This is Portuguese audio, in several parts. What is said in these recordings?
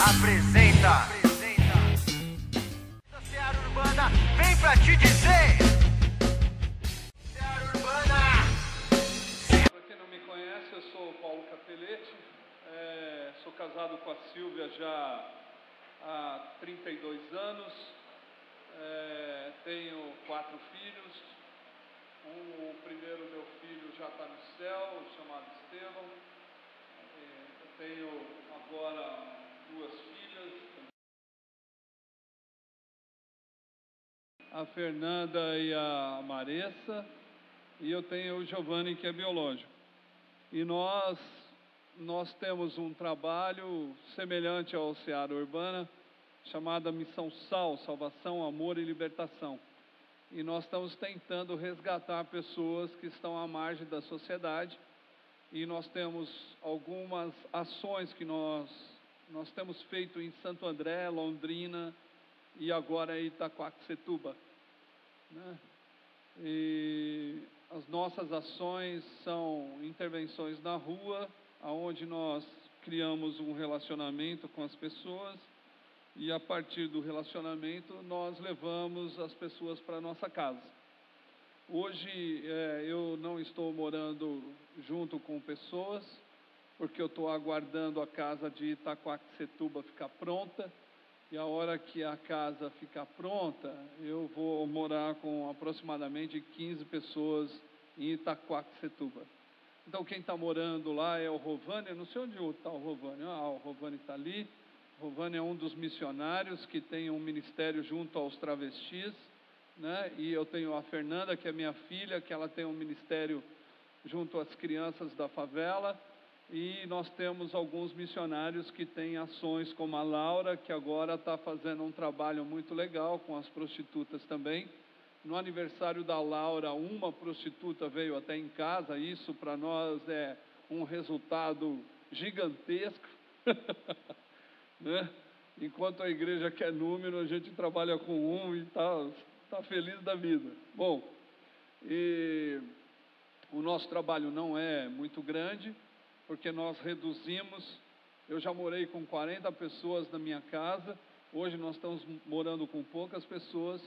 apresenta Seara Urbana vem pra te dizer. Seara Urbana. Para quem não me conhece, eu sou o Paulo Capelletti, sou casado com a Silvia já há 32 anos, tenho 4 filhos, o primeiro meu filho já está no céu, chamado Estevão, eu tenho agora 2 filhas, a Fernanda e a Maressa, e eu tenho o Giovanni, que é biológico. E nós temos um trabalho semelhante ao Seara Urbana, chamada Missão Sal, Salvação, Amor e Libertação. E nós estamos tentando resgatar pessoas que estão à margem da sociedade. E nós temos algumas ações que nós temos feito em Santo André, Londrina e agora em Itaquaquecetuba, né? E as nossas ações são intervenções na rua, onde nós criamos um relacionamento com as pessoas e a partir do relacionamento nós levamos as pessoas para a nossa casa. Hoje eu não estou morando junto com pessoas, porque eu estou aguardando a casa de Itaquaquecetuba ficar pronta. E a hora que a casa ficar pronta, eu vou morar com aproximadamente 15 pessoas em Itaquaquecetuba. Então quem está morando lá é o Rovani, eu não sei onde está o Rovani. O Rovani está ali. O Rovani é um dos missionários que tem um ministério junto aos travestis, né? E eu tenho a Fernanda, que é minha filha, que ela tem um ministério junto às crianças da favela. E nós temos alguns missionários que têm ações, como a Laura, que agora está fazendo um trabalho muito legal com as prostitutas também. No aniversário da Laura, uma prostituta veio até em casa, isso para nós é um resultado gigantesco, né? Enquanto a igreja quer número, a gente trabalha com um e tá feliz da vida. Bom, e o nosso trabalho não é muito grande, porque nós reduzimos. Eu já morei com 40 pessoas na minha casa, hoje nós estamos morando com poucas pessoas,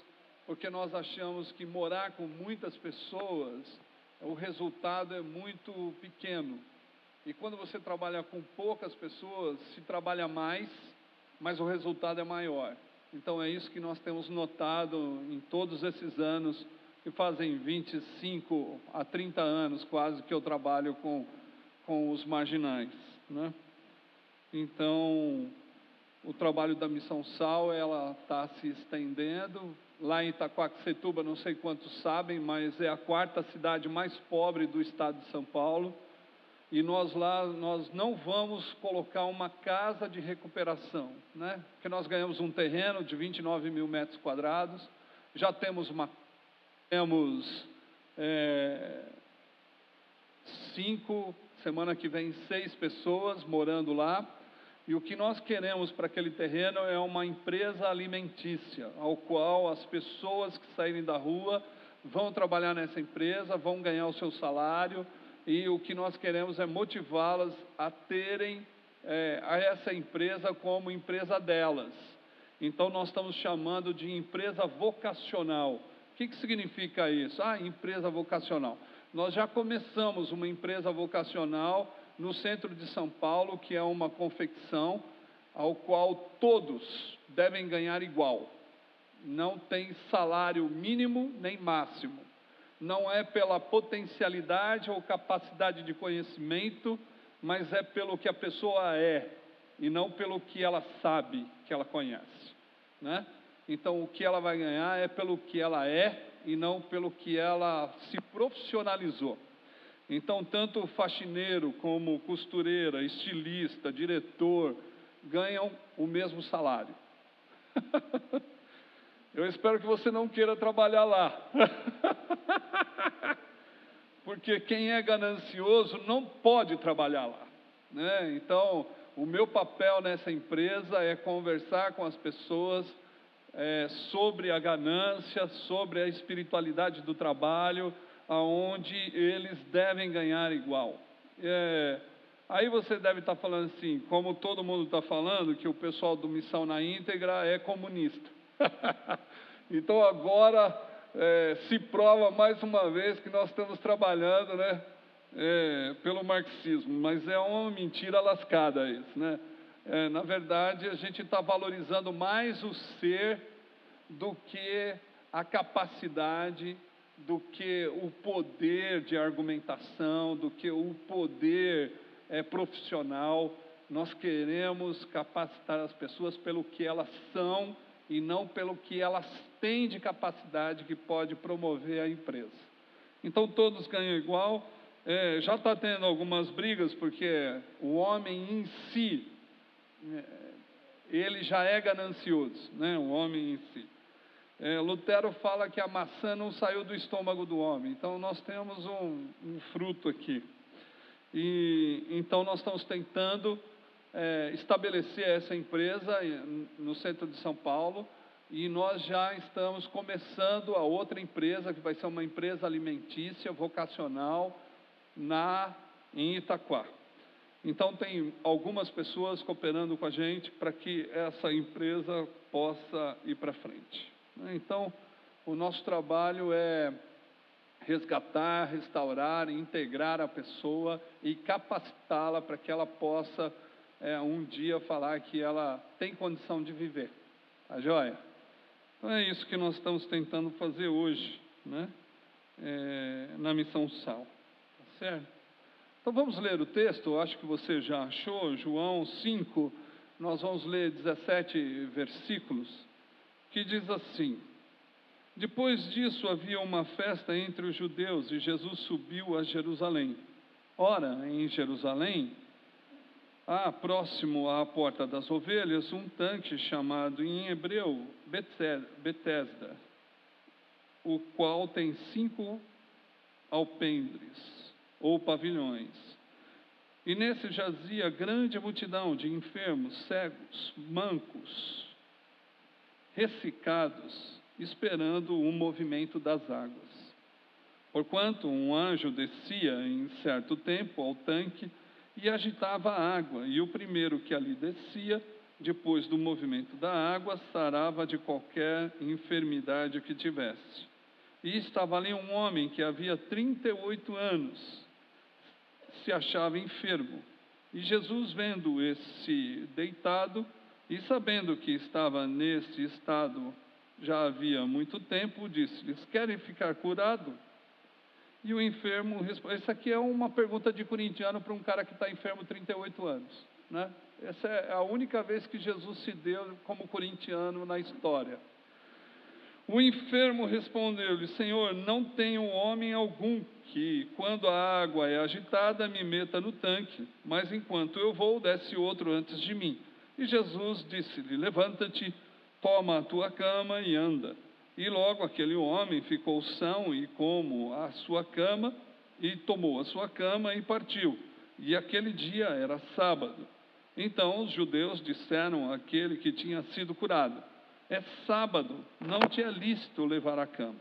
porque nós achamos que morar com muitas pessoas, o resultado é muito pequeno. E quando você trabalha com poucas pessoas, se trabalha mais, mas o resultado é maior. Então é isso que nós temos notado em todos esses anos, que fazem 25 a 30 anos quase que eu trabalho com os marginais, né? Então, o trabalho da Missão Sal, ela está se estendendo. Lá em Itaquaquecetuba, não sei quantos sabem, mas é a 4ª cidade mais pobre do estado de São Paulo. E nós não vamos colocar uma casa de recuperação, né? Porque nós ganhamos um terreno de 29 mil metros quadrados, já temos 5, semana que vem 6 pessoas morando lá, e o que nós queremos para aquele terreno é uma empresa alimentícia, ao qual as pessoas que saírem da rua vão trabalhar nessa empresa, vão ganhar o seu salário, e o que nós queremos é motivá-las a terem a essa empresa como empresa delas. Então nós estamos chamando de empresa vocacional. O que significa isso? Empresa vocacional. Nós já começamos uma empresa vocacional no centro de São Paulo, que é uma confecção ao qual todos devem ganhar igual. Não tem salário mínimo nem máximo. Não é pela potencialidade ou capacidade de conhecimento, mas é pelo que a pessoa é, e não pelo que ela sabe que ela conhece, né? Então o que ela vai ganhar é pelo que ela é, e não pelo que ela se profissionalizou. Então, tanto faxineiro como costureira, estilista, diretor, ganham o mesmo salário. Eu espero que você não queira trabalhar lá. Porque quem é ganancioso não pode trabalhar lá, né? Então, o meu papel nessa empresa é conversar com as pessoas sobre a ganância, sobre a espiritualidade do trabalho, aonde eles devem ganhar igual. Aí você deve estar falando assim, como todo mundo está falando, que o pessoal do Missão na Íntegra é comunista. Então agora se prova mais uma vez que nós estamos trabalhando, né, pelo marxismo, mas é uma mentira lascada isso, né? Na verdade, a gente está valorizando mais o ser do que a capacidade, do que o poder de argumentação, do que o poder profissional. Nós queremos capacitar as pessoas pelo que elas são e não pelo que elas têm de capacidade que pode promover a empresa. Então, todos ganham igual. Já está tendo algumas brigas, porque o homem em si, ele já é ganancioso, né? O homem em si. Lutero fala que a maçã não saiu do estômago do homem. Então, nós temos um fruto aqui. E então, nós estamos tentando estabelecer essa empresa no centro de São Paulo, e nós já estamos começando a outra empresa, que vai ser uma empresa alimentícia, vocacional, em Itaquá. Então, tem algumas pessoas cooperando com a gente para que essa empresa possa ir para frente. Então, o nosso trabalho é resgatar, restaurar, integrar a pessoa e capacitá-la para que ela possa um dia falar que ela tem condição de viver. Tá joia? Então é isso que nós estamos tentando fazer hoje, né? Na Missão Sal. Tá certo? Então vamos ler o texto, eu acho que você já achou, João 5, nós vamos ler 17 versículos, que diz assim: depois disso havia uma festa entre os judeus e Jesus subiu a Jerusalém. Ora, em Jerusalém, há próximo à porta das ovelhas um tanque chamado em hebreu Betesda, o qual tem 5 alpendres ou pavilhões. E nesse jazia grande multidão de enfermos, cegos, mancos, ressecados, esperando o movimento das águas. Porquanto um anjo descia em certo tempo ao tanque e agitava a água, e o primeiro que ali descia, depois do movimento da água, sarava de qualquer enfermidade que tivesse. E estava ali um homem que havia 38 anos, se achava enfermo. E Jesus, vendo esse deitado, e sabendo que estava nesse estado já havia muito tempo, disse-lhes: querem ficar curados? E o enfermo respondeu. Isso aqui é uma pergunta de corintiano para um cara que está enfermo 38 anos, né? Essa é a única vez que Jesus se deu como corintiano na história. O enfermo respondeu-lhe: Senhor, não tenho homem algum que, quando a água é agitada, me meta no tanque, mas enquanto eu vou, desce outro antes de mim. E Jesus disse-lhe: levanta-te, toma a tua cama e anda. E logo aquele homem ficou são e como a sua cama, e tomou a sua cama e partiu. E aquele dia era sábado. Então os judeus disseram àquele que tinha sido curado: é sábado, não te é lícito levar a cama.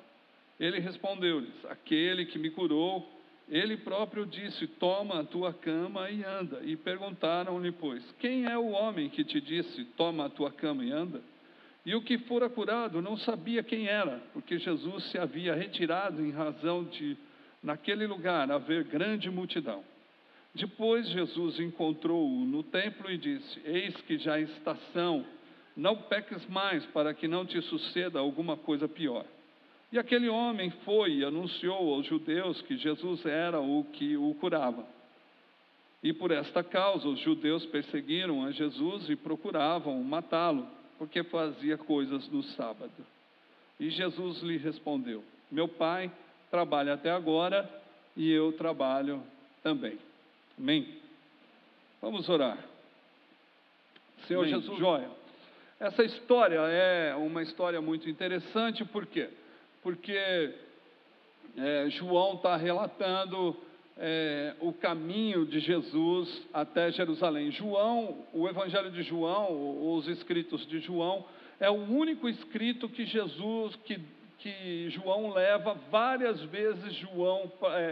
Ele respondeu-lhes: aquele que me curou, ele próprio disse: toma a tua cama e anda. E perguntaram-lhe, pois: quem é o homem que te disse: toma a tua cama e anda? E o que fora curado não sabia quem era, porque Jesus se havia retirado em razão de, naquele lugar, haver grande multidão. Depois Jesus encontrou-o no templo e disse: eis que já é estação, não peques mais, para que não te suceda alguma coisa pior. E aquele homem foi e anunciou aos judeus que Jesus era o que o curava. E por esta causa os judeus perseguiram a Jesus e procuravam matá-lo, porque fazia coisas no sábado. E Jesus lhe respondeu: meu Pai trabalha até agora e eu trabalho também. Amém? Vamos orar. Senhor Amém. Jesus, joia. Essa história é uma história muito interessante, por quê? Porque João está relatando o caminho de Jesus até Jerusalém. João, o Evangelho de João, os escritos de João, é o único escrito que João leva várias vezes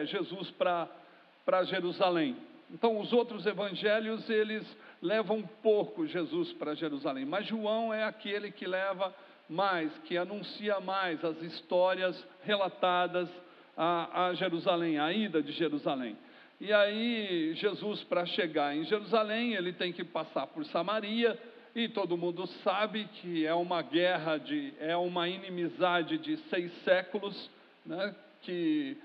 Jesus para Jerusalém. Então, os outros evangelhos, eles levam um pouco Jesus para Jerusalém, mas João é aquele que leva mais, que anuncia mais as histórias relatadas a Jerusalém, a ida de Jerusalém. E aí, Jesus, para chegar em Jerusalém, ele tem que passar por Samaria, e todo mundo sabe que é uma guerra, é uma inimizade de 6 séculos, né, que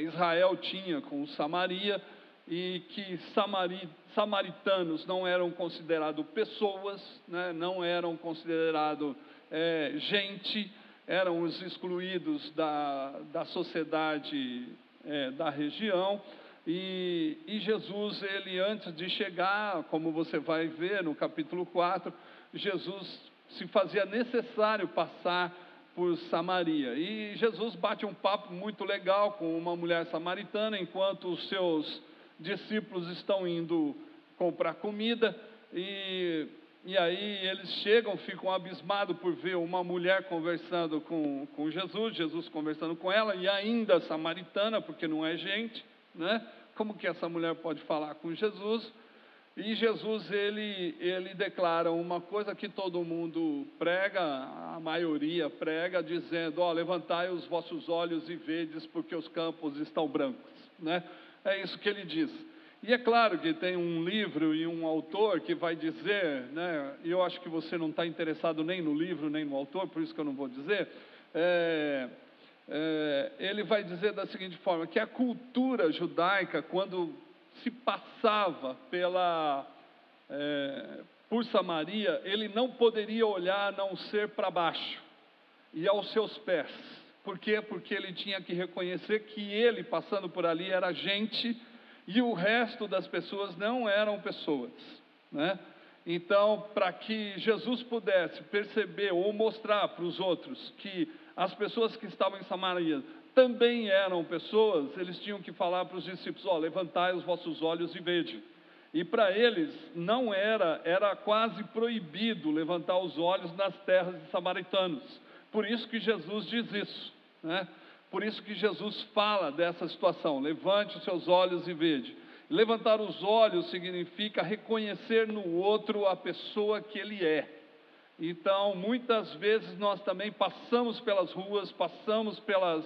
Israel tinha com Samaria, e que samaritanos não eram considerados pessoas, né, não eram considerados gente, eram os excluídos da sociedade da região. E Jesus, ele antes de chegar, como você vai ver no capítulo 4, Jesus se fazia necessário passar por Samaria. E Jesus bate um papo muito legal com uma mulher samaritana, enquanto os seus discípulos estão indo comprar comida, e aí eles chegam, ficam abismados por ver uma mulher conversando com Jesus conversando com ela, e ainda samaritana, porque não é gente, né? Como que essa mulher pode falar com Jesus? E Jesus, ele declara uma coisa que todo mundo prega, a maioria prega, dizendo: ó, levantai os vossos olhos e vedes, porque os campos estão brancos, né? É isso que ele diz. E é claro que tem um livro e um autor que vai dizer, né, e eu acho que você não está interessado nem no livro, nem no autor, por isso que eu não vou dizer, ele vai dizer da seguinte forma, que a cultura judaica, quando se passava por Samaria, ele não poderia olhar a não ser para baixo e aos seus pés. Por quê? Porque ele tinha que reconhecer que ele, passando por ali, era gente, e o resto das pessoas não eram pessoas, né? Então, para que Jesus pudesse perceber ou mostrar para os outros que as pessoas que estavam em Samaria também eram pessoas, eles tinham que falar para os discípulos: ó, levantai os vossos olhos e vede. E para eles não era quase proibido levantar os olhos nas terras de samaritanos. Por isso que Jesus diz isso, né? Por isso que Jesus fala dessa situação: levante os seus olhos e vede. Levantar os olhos significa reconhecer no outro a pessoa que ele é. Então, muitas vezes nós também passamos pelas ruas, passamos pelas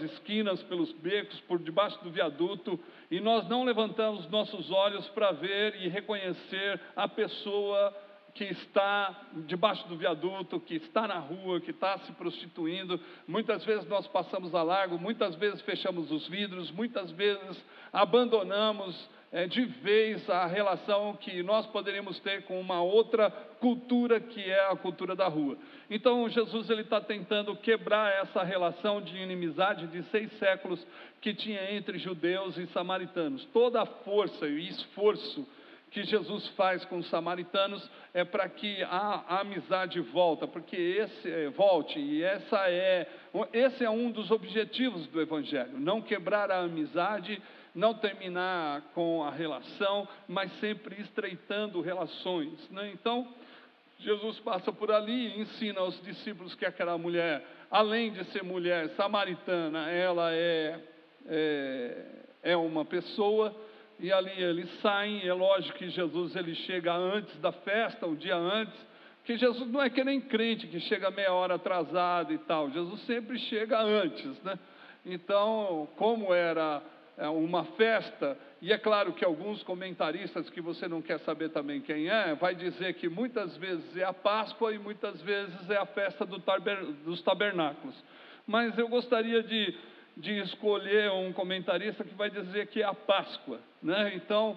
esquinas, pelos becos, por debaixo do viaduto, e nós não levantamos nossos olhos para ver e reconhecer a pessoa que está debaixo do viaduto, que está na rua, que está se prostituindo. Muitas vezes nós passamos a largo, muitas vezes fechamos os vidros, muitas vezes abandonamos de vez a relação que nós poderíamos ter com uma outra cultura, que é a cultura da rua. Então Jesus, ele está tentando quebrar essa relação de inimizade de 6 séculos que tinha entre judeus e samaritanos. Toda a força e esforço que Jesus faz com os samaritanos é para que a amizade volte, porque esse é um dos objetivos do Evangelho: não quebrar a amizade, não terminar com a relação, mas sempre estreitando relações, né? Então, Jesus passa por ali e ensina aos discípulos que aquela mulher, além de ser mulher samaritana, ela é uma pessoa. E ali eles saem. É lógico que Jesus, ele chega antes da festa, um dia antes, que Jesus não é que nem crente que chega meia hora atrasado e tal. Jesus sempre chega antes, né? Então, como era uma festa, e é claro que alguns comentaristas, que você não quer saber também quem vai dizer que muitas vezes é a Páscoa e muitas vezes é a festa dos tabernáculos. Mas eu gostaria de escolher um comentarista que vai dizer que é a Páscoa, né? Então,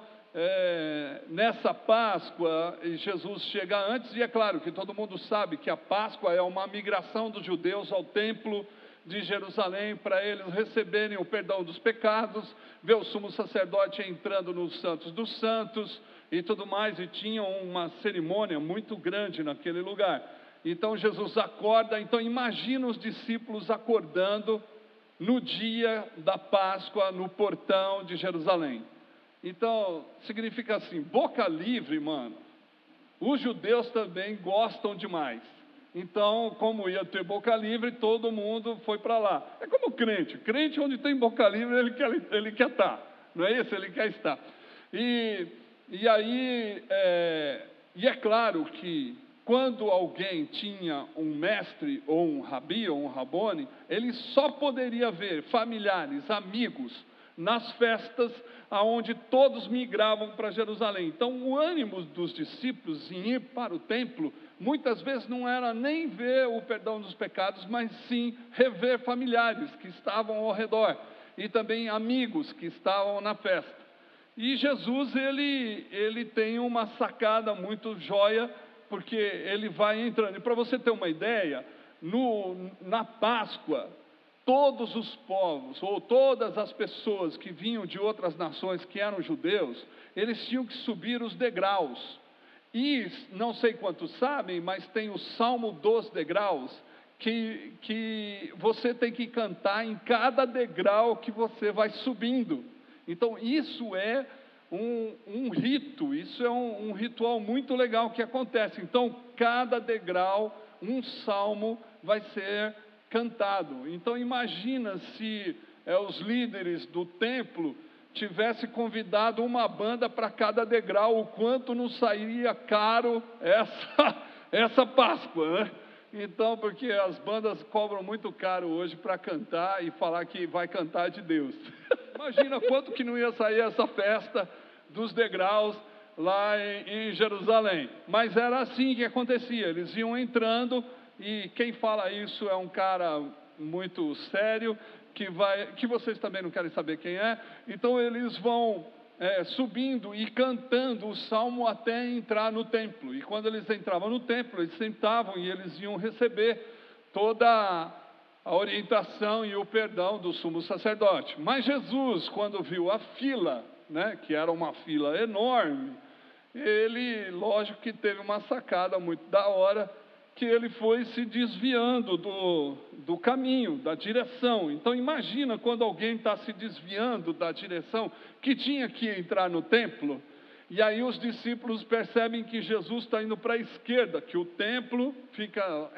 nessa Páscoa, Jesus chega antes, e é claro que todo mundo sabe que a Páscoa é uma migração dos judeus ao templo de Jerusalém, para eles receberem o perdão dos pecados, ver o sumo sacerdote entrando nos santos dos santos e tudo mais, e tinham uma cerimônia muito grande naquele lugar. Então Jesus acorda. Então imagina os discípulos acordando no dia da Páscoa, no portão de Jerusalém. Então, significa assim, boca livre, mano. Os judeus também gostam demais. Então, como ia ter boca livre, todo mundo foi para lá. É como crente onde tem boca livre, ele quer estar, não é isso? Ele quer estar. E aí, e é claro que quando alguém tinha um mestre, ou um rabi, ou um rabone, ele só poderia ver familiares, amigos, nas festas aonde todos migravam para Jerusalém. Então, o ânimo dos discípulos em ir para o templo, muitas vezes não era nem ver o perdão dos pecados, mas sim rever familiares que estavam ao redor, e também amigos que estavam na festa. E Jesus, ele tem uma sacada muito joia, porque ele vai entrando. E para você ter uma ideia, na Páscoa, todos os povos, ou todas as pessoas que vinham de outras nações que eram judeus, eles tinham que subir os degraus. E não sei quantos sabem, mas tem o Salmo dos degraus, que você tem que cantar em cada degrau que você vai subindo. Então isso é um rito, isso é um ritual muito legal que acontece. Então cada degrau, um salmo vai ser cantado. Então imagina se os líderes do templo tivessem convidado uma banda para cada degrau, o quanto não sairia caro essa Páscoa, né? Então, porque as bandas cobram muito caro hoje para cantar e falar que vai cantar de Deus. Imagina quanto que não ia sair essa festa dos degraus lá em Jerusalém. Mas era assim que acontecia, eles iam entrando, e quem fala isso é um cara muito sério, que vocês também não querem saber quem é. Então eles vão subindo e cantando o salmo até entrar no templo. E quando eles entravam no templo, eles sentavam e eles iam receber toda a orientação e o perdão do sumo sacerdote. Mas Jesus, quando viu a fila, né, que era uma fila enorme, ele, lógico que teve uma sacada muito da hora, que ele foi se desviando do caminho, da direção. Então imagina quando alguém está se desviando da direção, que tinha que entrar no templo, e aí os discípulos percebem que Jesus está indo para a esquerda, que o templo fica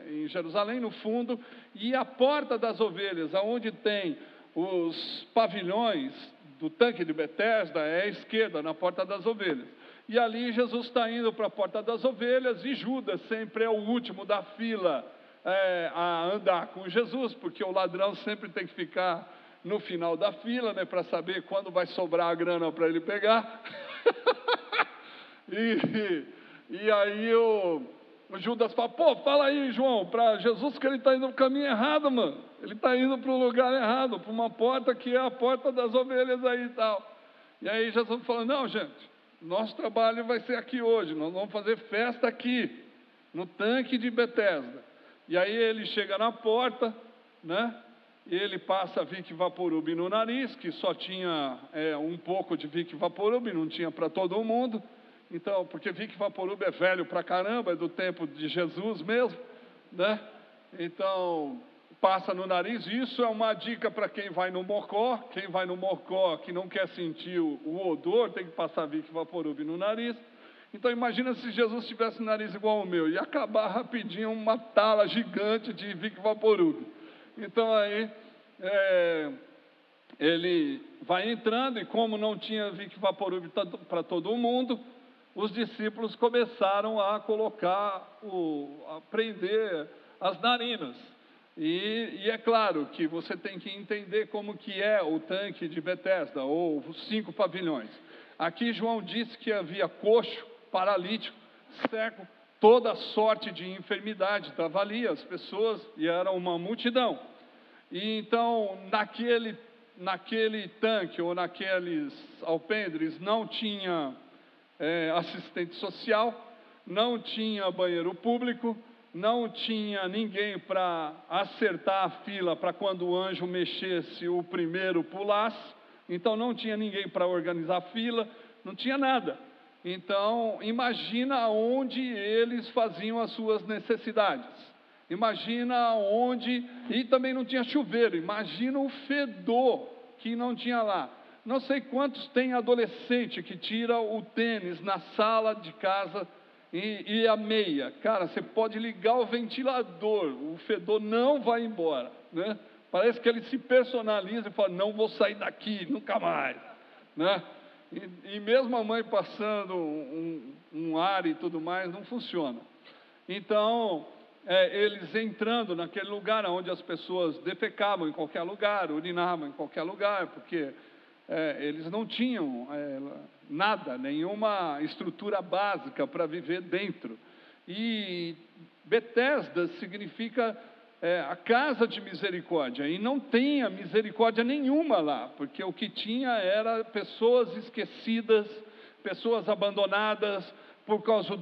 em Jerusalém, no fundo, e a porta das ovelhas, aonde tem os pavilhões do tanque de Betesda, é à esquerda, na porta das ovelhas. E ali Jesus está indo para a porta das ovelhas, e Judas sempre é o último da fila a andar com Jesus, porque o ladrão sempre tem que ficar no final da fila, né, para saber quando vai sobrar a grana para ele pegar. E aí o Judas fala: pô, fala aí, João, para Jesus que ele está indo no caminho errado, mano. Ele está indo para o lugar errado, para uma porta que é a porta das ovelhas aí e tal. E aí Jesus falou: não, gente, nosso trabalho vai ser aqui hoje, nós vamos fazer festa aqui, no tanque de Betesda. E aí ele chega na porta, né? E ele passa Vic Vaporub no nariz, que só tinha um pouco de Vic Vaporub, não tinha para todo mundo. Então, porque Vic Vaporub é velho pra caramba, é do tempo de Jesus mesmo, né? Então, passa no nariz. Isso é uma dica para quem vai no Mocó. Quem vai no Mocó, que não quer sentir o odor, tem que passar Vic Vaporub no nariz. Então imagina se Jesus tivesse um nariz igual ao meu, ia acabar rapidinho uma tala gigante de Vic Vaporub. Então aí ele vai entrando, e como não tinha Vic Vaporub para todo mundo, os discípulos começaram a a prender as narinas. E é claro que você tem que entender como que é o tanque de Betesda, ou os 5 pavilhões. Aqui João disse que havia coxo, paralítico, cego, toda sorte de enfermidade estava ali, as pessoas, e era uma multidão. E então naquele tanque, ou naqueles alpendres, não tinha assistente social, não tinha banheiro público, não tinha ninguém para acertar a fila para quando o anjo mexesse, o primeiro pulasse. Então não tinha ninguém para organizar a fila, não tinha nada. Então imagina onde eles faziam as suas necessidades, imagina onde, e também não tinha chuveiro, imagina o fedor que não tinha lá. Não sei quantos tem adolescente que tira o tênis na sala de casa e a meia. Cara, você pode ligar o ventilador, o fedor não vai embora, né? Parece que ele se personaliza e fala: não vou sair daqui, nunca mais, né? E mesmo a mãe passando um ar e tudo mais, não funciona. Então, eles entrando naquele lugar onde as pessoas defecavam em qualquer lugar, urinavam em qualquer lugar, porque eles não tinham nada, nenhuma estrutura básica para viver dentro. E Betesda significa a casa de misericórdia, e não tinha misericórdia nenhuma lá, porque o que tinha era pessoas esquecidas, pessoas abandonadas por causa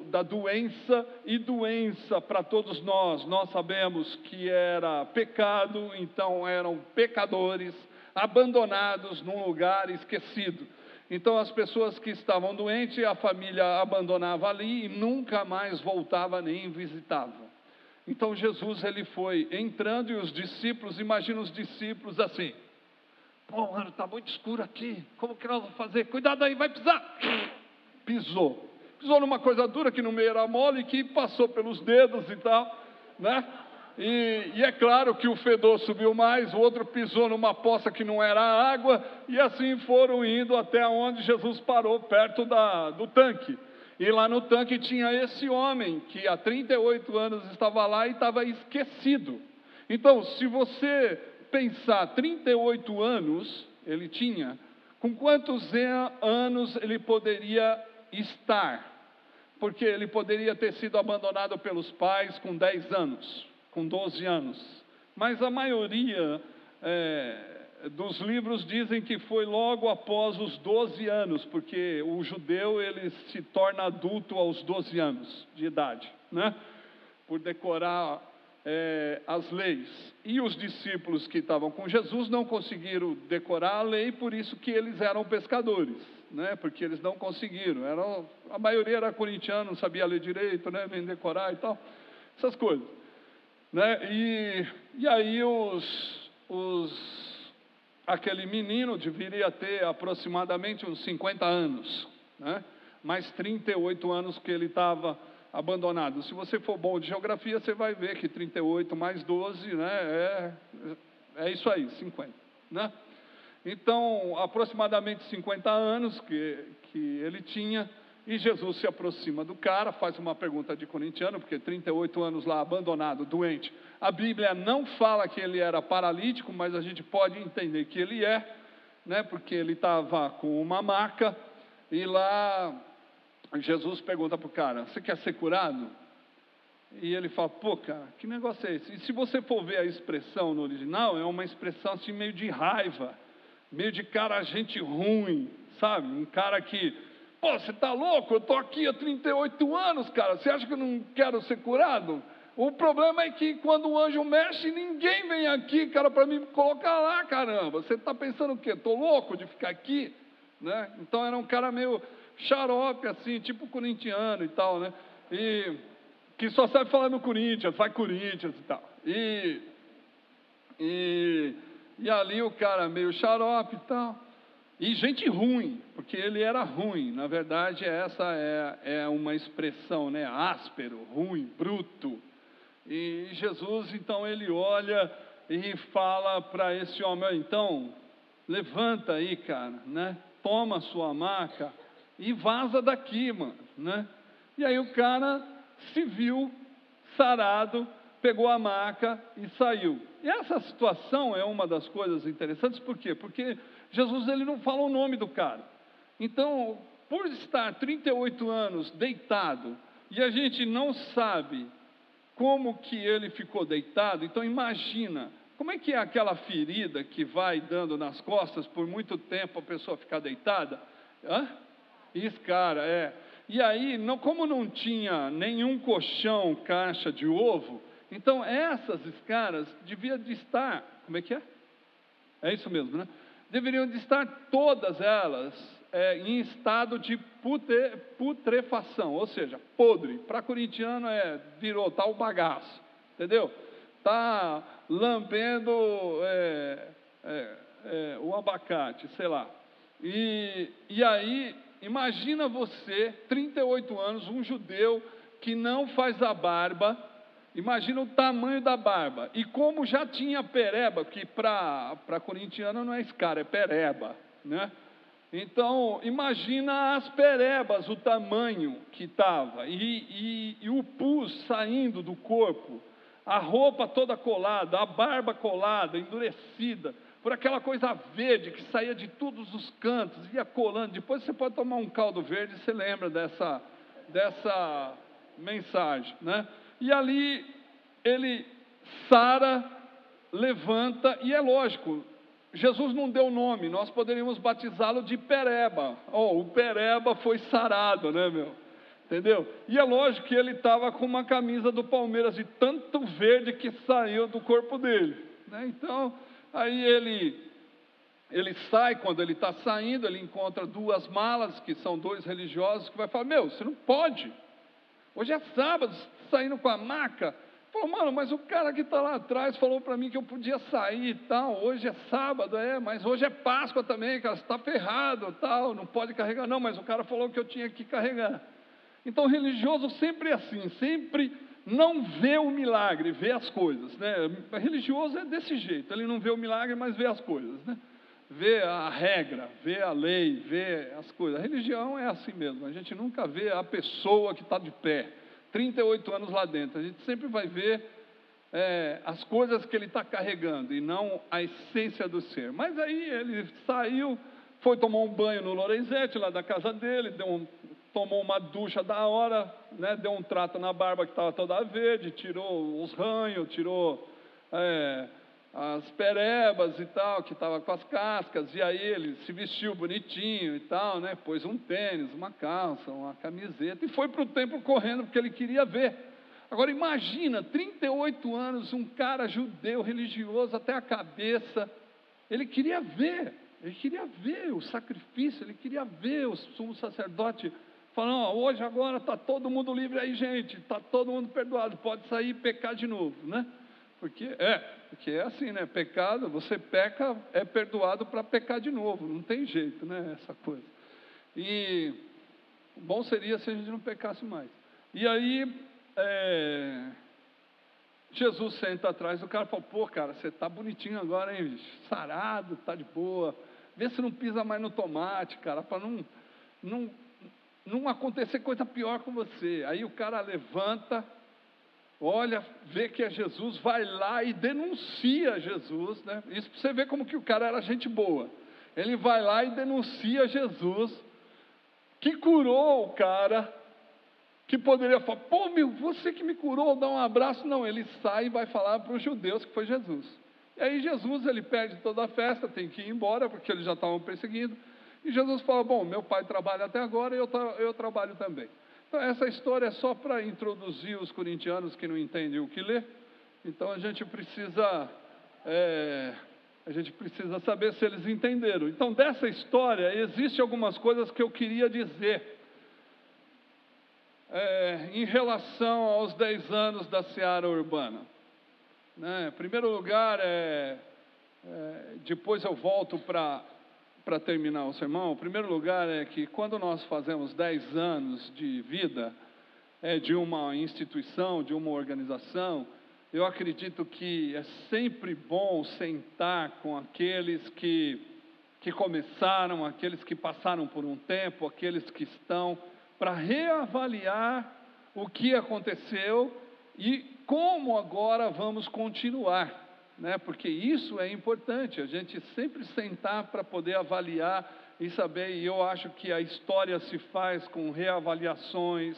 da doença, e doença para todos nós sabemos que era pecado, então eram pecadores, abandonados num lugar esquecido. Então as pessoas que estavam doentes, a família abandonava ali e nunca mais voltava nem visitava. Então Jesus, ele foi entrando, e os discípulos, imagina os discípulos assim: pô, mano, está muito escuro aqui, como que nós vamos fazer? Cuidado aí, vai pisar. Pisou numa coisa dura que no meio era mole, que passou pelos dedos e tal, né? E é claro que o fedor subiu mais, o outro pisou numa poça que não era água, e assim foram indo até onde Jesus parou, perto do tanque. E lá no tanque tinha esse homem, que há 38 anos estava lá e estava esquecido. Então, se você pensar, 38 anos ele tinha, com quantos anos ele poderia estar? Porque ele poderia ter sido abandonado pelos pais com 10 anos, com 12 anos. Mas a maioria dos livros dizem que foi logo após os 12 anos, porque o judeu, ele se torna adulto aos 12 anos de idade, né? Por decorar as leis. E os discípulos que estavam com Jesus não conseguiram decorar a lei, por isso que eles eram pescadores, né? Porque eles não conseguiram. A maioria era corintiano, não sabia ler direito, né? Nem decorar e tal, essas coisas, né? E aí aquele menino deveria ter aproximadamente uns 50 anos, né? Mais 38 anos que ele estava abandonado. Se você for bom de geografia, você vai ver que 38 mais 12, né, é isso aí, 50, né? Então, aproximadamente 50 anos que ele tinha, e Jesus se aproxima do cara, faz uma pergunta de corintiano, porque 38 anos lá, abandonado, doente. A Bíblia não fala que ele era paralítico, mas a gente pode entender que ele né, porque ele estava com uma maca, e lá Jesus pergunta para o cara: você quer ser curado? E ele fala: pô, cara, que negócio é esse? E se você for ver a expressão no original, é uma expressão assim meio de raiva, meio de cara, gente ruim, sabe? Um cara que, pô, você está louco? Eu estou aqui há 38 anos, cara, você acha que eu não quero ser curado? O problema é que quando o anjo mexe, ninguém vem aqui, cara, para me colocar lá, caramba. Você está pensando o quê? Estou louco de ficar aqui? Né? Então era um cara meio xarope, assim, tipo corintiano e tal, né? E que só sabe falar no Corinthians, vai Corinthians e tal. E ali o cara meio xarope e tal. E gente ruim, porque ele era ruim. Na verdade, essa é uma expressão, né? Áspero, ruim, bruto. E Jesus, então, ele olha e fala para esse homem: então, levanta aí, cara, né? Toma a sua maca e vaza daqui, mano, né? E aí o cara se viu sarado, pegou a maca e saiu. E essa situação é uma das coisas interessantes, por quê? Porque Jesus, ele não fala o nome do cara. Então, por estar 38 anos deitado, e a gente não sabe como que ele ficou deitado, então imagina, como é que é aquela ferida que vai dando nas costas, por muito tempo a pessoa ficar deitada? Escara, E aí, como não tinha nenhum colchão, caixa de ovo, então essas escaras deviam de estar, como é que é? É isso mesmo, né? Deveriam de estar todas elas em estado de putrefação, ou seja, podre. Para corintiano virou tal bagaço, entendeu? Está lambendo o abacate, sei lá. E aí, imagina você, 38 anos, um judeu que não faz a barba, imagina o tamanho da barba, e como já tinha pereba, que para corintiano não é escara, é pereba, né? Então, imagina as perebas, o tamanho que estava, e o pus saindo do corpo, a roupa toda colada, a barba colada, endurecida, por aquela coisa verde que saía de todos os cantos, ia colando. Depois você pode tomar um caldo verde, você lembra dessa mensagem, né? E ali ele sara, levanta, e é lógico, Jesus não deu nome, nós poderíamos batizá-lo de Pereba. O Pereba foi sarado, né, meu? Entendeu? E é lógico que ele estava com uma camisa do Palmeiras de tanto verde que saiu do corpo dele, né? Então, aí ele sai, quando ele está saindo, ele encontra duas malas, que são dois religiosos, que vai falar: meu, você não pode, hoje é sábado, você está saindo com a maca. Falou: mano, mas o cara que está lá atrás falou para mim que eu podia sair e tal, hoje é sábado, mas hoje é Páscoa também, cara, você está ferrado, tal, não pode carregar. Não, mas o cara falou que eu tinha que carregar. Então, o religioso sempre é assim, sempre não vê o milagre, vê as coisas, né? O religioso é desse jeito, ele não vê o milagre, mas vê as coisas, né? Vê a regra, vê a lei, vê as coisas. A religião é assim mesmo, a gente nunca vê a pessoa que está de pé, 38 anos lá dentro, a gente sempre vai ver as coisas que ele está carregando, e não a essência do ser. Mas aí ele saiu, foi tomar um banho no Lorenzetti, lá da casa dele, tomou uma ducha da hora, né? Deu um trato na barba que estava toda verde, tirou os ranhos, tirou as perebas e tal, que estava com as cascas, e aí ele se vestiu bonitinho e tal, né? Pôs um tênis, uma calça, uma camiseta, e foi para o templo correndo, porque ele queria ver. Agora imagina, 38 anos, um cara judeu, religioso até a cabeça, ele queria ver o sacrifício, ele queria ver o sumo sacerdote falando: hoje agora está todo mundo livre aí, gente, está todo mundo perdoado, pode sair e pecar de novo, né? Porque é assim, né? Pecado, você peca, é perdoado para pecar de novo, não tem jeito, né? Essa coisa. E bom seria se a gente não pecasse mais. E aí, Jesus senta atrás do cara e fala: pô, cara, você está bonitinho agora, hein, bicho? Sarado, está de boa, vê se não pisa mais no tomate, cara, para não acontecer coisa pior com você. Aí o cara levanta, olha, vê que é Jesus, vai lá e denuncia Jesus, né? Isso para você ver como que o cara era gente boa. Ele vai lá e denuncia Jesus, que curou o cara, que poderia falar: pô, meu, você que me curou, dá um abraço. Não, ele sai e vai falar para os judeus que foi Jesus. E aí Jesus, ele perde toda a festa, tem que ir embora, porque eles já estavam perseguindo. E Jesus fala: bom, meu pai trabalha até agora, eu trabalho também. Então, essa história é só para introduzir os corintianos que não entendem o que lê. Então, a gente precisa saber se eles entenderam. Então, dessa história, existem algumas coisas que eu queria dizer em relação aos 10 anos da Seara Urbana. Né? Em primeiro lugar, depois eu volto para terminar o sermão. O primeiro lugar é que quando nós fazemos 10 anos de vida de uma instituição, de uma organização, eu acredito que é sempre bom sentar com aqueles que começaram, aqueles que passaram por um tempo, aqueles que estão, para reavaliar o que aconteceu e como agora vamos continuar. Né? Porque isso é importante, a gente sempre sentar para poder avaliar e saber, e eu acho que a história se faz com reavaliações,